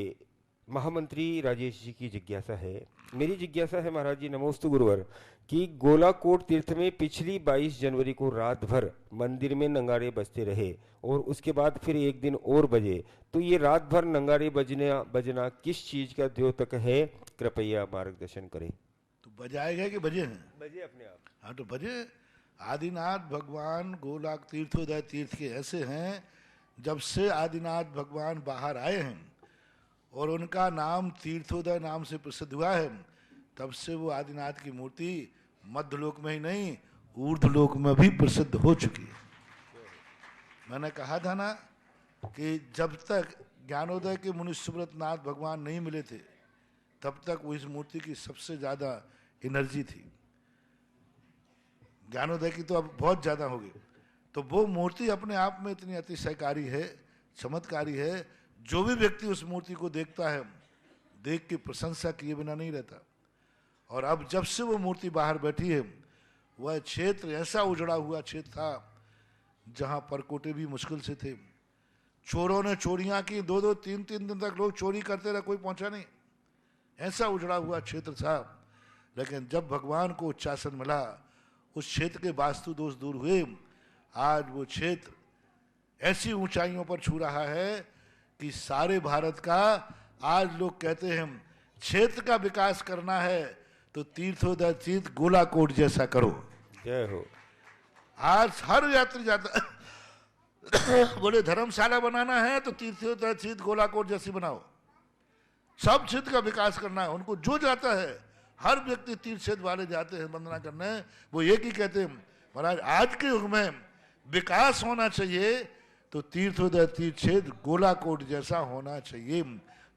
महामंत्री राजेश जी की जिज्ञासा है। मेरी जिज्ञासा है महाराज जी नमोस्तु गुरुवर कि गोलाकोट तीर्थ में पिछली 22 जनवरी को रात भर मंदिर में नंगारे बजते रहे और उसके बाद फिर एक दिन और बजे, तो ये रात भर नंगारे बजना किस चीज का द्योतक है, कृपया मार्गदर्शन करें। तो बजाएगा कि बजे हैं, बजे अपने आप, हाँ तो बजे। आदिनाथ भगवान गोलाक तीर्थोदय तीर्थ के ऐसे हैं, जब से आदिनाथ भगवान बाहर आए हैं और उनका नाम तीर्थोदय नाम से प्रसिद्ध हुआ है, तब से वो आदिनाथ की मूर्ति मध्यलोक में ही नहीं ऊर्ध्वलोक में भी प्रसिद्ध हो चुकी है। मैंने कहा था ना कि जब तक ज्ञानोदय के मुनिसुब्रत नाथ भगवान नहीं मिले थे तब तक वो इस मूर्ति की सबसे ज्यादा एनर्जी थी, ज्ञानोदय की तो अब बहुत ज्यादा होगी। तो वो मूर्ति अपने आप में इतनी अतिशयकारी है, चमत्कारी है, जो भी व्यक्ति उस मूर्ति को देखता है, देख के प्रशंसा किए बिना नहीं रहता। और अब जब से वो मूर्ति बाहर बैठी है, वह क्षेत्र ऐसा उजड़ा हुआ क्षेत्र था जहां परकोटे भी मुश्किल से थे। चोरों ने चोरियां की, 2-2, 3-3 दिन तक लोग चोरी करते रहे, कोई पहुंचा नहीं। ऐसा उजड़ा हुआ क्षेत्र था। लेकिन जब भगवान को उच्चासन मिला, उस क्षेत्र के वास्तु दोष दूर हुए। आज वो क्षेत्र ऐसी ऊंचाइयों पर छू रहा है कि सारे भारत का, आज लोग कहते हैं क्षेत्र का विकास करना है तो तीर्थोदय तीर्थ गोलाकोट जैसा करो। जय हो। आज हर यात्री जाता बोले धर्मशाला बनाना है तो तीर्थोदय तीर्थ गोलाकोट जैसी बनाओ। सब क्षेत्र का विकास करना है। उनको जो जाता है, हर व्यक्ति तीर्थ क्षेत्र वाले जाते हैं वंदना करने, वो एक ही कहते हैं महाराज आज के युग में विकास होना चाहिए तो तीर्थोदय तीर्थ क्षेत्र गोलाकोट जैसा होना चाहिए,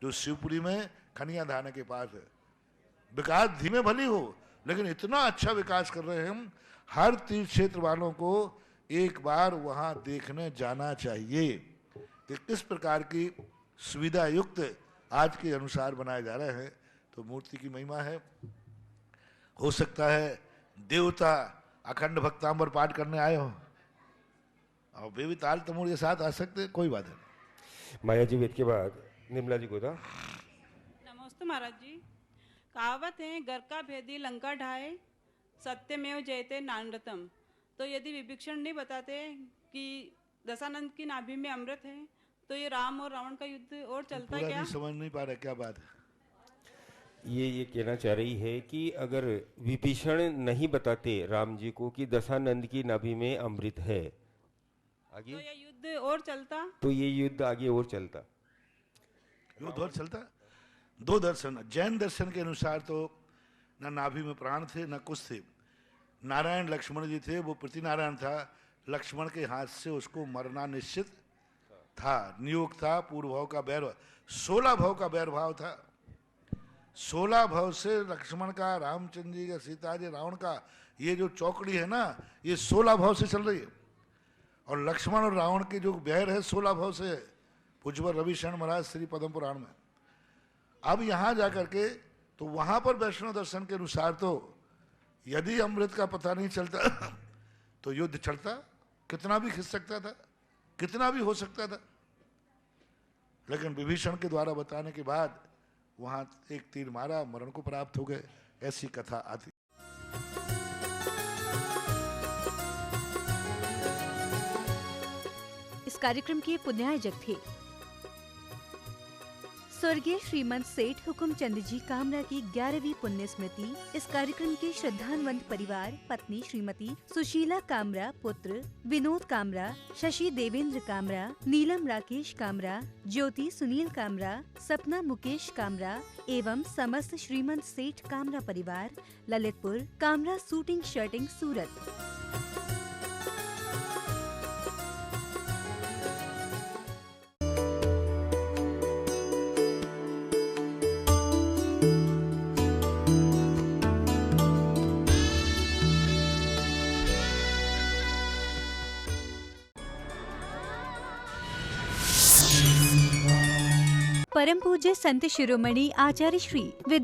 जो शिवपुरी में खनिया धाने के पास है। विकास धीमे भली हो, लेकिन इतना अच्छा विकास कर रहे हैं हम। हर तीर्थ क्षेत्र वालों को एक बार वहां देखने जाना चाहिए कि किस प्रकार की सुविधा युक्त आज के अनुसार बनाए जा रहे हैं। तो मूर्ति की महिमा है। हो सकता है देवता अखंड भक्तांबर पाठ करने आए हो और वे भी ताल तमूल के साथ आ सकते, कोई बात नहीं। माया जी वेद के बाद निर्मला जी को था। नमस्ते महाराज जी। कहावत है, घर का भेदी लंका ढाए, सत्यमेव जयते नानरतम। तो यदि विभीषण नहीं बताते कि दशानंद की नाभि में अमृत है, तो ये राम और रावण का युद्ध और चलता पूरा क्या? नहीं समझ नहीं पा रहा क्या बात है। ये कहना चाह रही है कि अगर विभीषण नहीं बताते राम जी को कि दशानंद की नाभि में अमृत है, आगे तो ये युद्ध और चलता, तो ये युद्ध आगे और चलता। युद्ध और चलता। दो दर्शन, जैन दर्शन के अनुसार तो न नाभि में प्राण थे न कुछ थे। नारायण लक्ष्मण जी थे, वो प्रतिनारायण था। लक्ष्मण के हाथ से उसको मरना निश्चित था, नियोग था। पूर्व भाव का बैर, 16 भाव का बैर भाव था। 16 भाव से लक्ष्मण का, रामचंद्र जी का, सीता जी, रावण का ये जो चौकड़ी है ना, ये 16 भाव से चल रही है। और लक्ष्मण और रावण की जो बैर है 16 भाव से है। पूज्यवर रविशरण महाराज श्री पद्म पुराण में। अब यहाँ जाकर के तो वहां पर वैष्णव दर्शन के अनुसार तो यदि अमृत का पता नहीं चलता तो युद्ध चलता, कितना भी खिंच सकता था, कितना भी हो सकता था। लेकिन विभीषण के द्वारा बताने के बाद वहां एक तीर मारा, मरण को प्राप्त हो गए, ऐसी कथा आती। इस कार्यक्रम के पुण्यायोजक थे स्वर्गीय श्रीमंत सेठ हुकुमचंद जी कामरा की 11वीं पुण्य स्मृति। इस कार्यक्रम के श्रद्धान्वित परिवार पत्नी श्रीमती सुशीला कामरा, पुत्र विनोद कामरा, शशि देवेंद्र कामरा, नीलम राकेश कामरा, ज्योति सुनील कामरा, सपना मुकेश कामरा एवं समस्त श्रीमंत सेठ कामरा परिवार, ललितपुर, कामरा शूटिंग शर्टिंग, सूरत। परम पूज्य संत शिरोमणि आचार्य श्री विद्या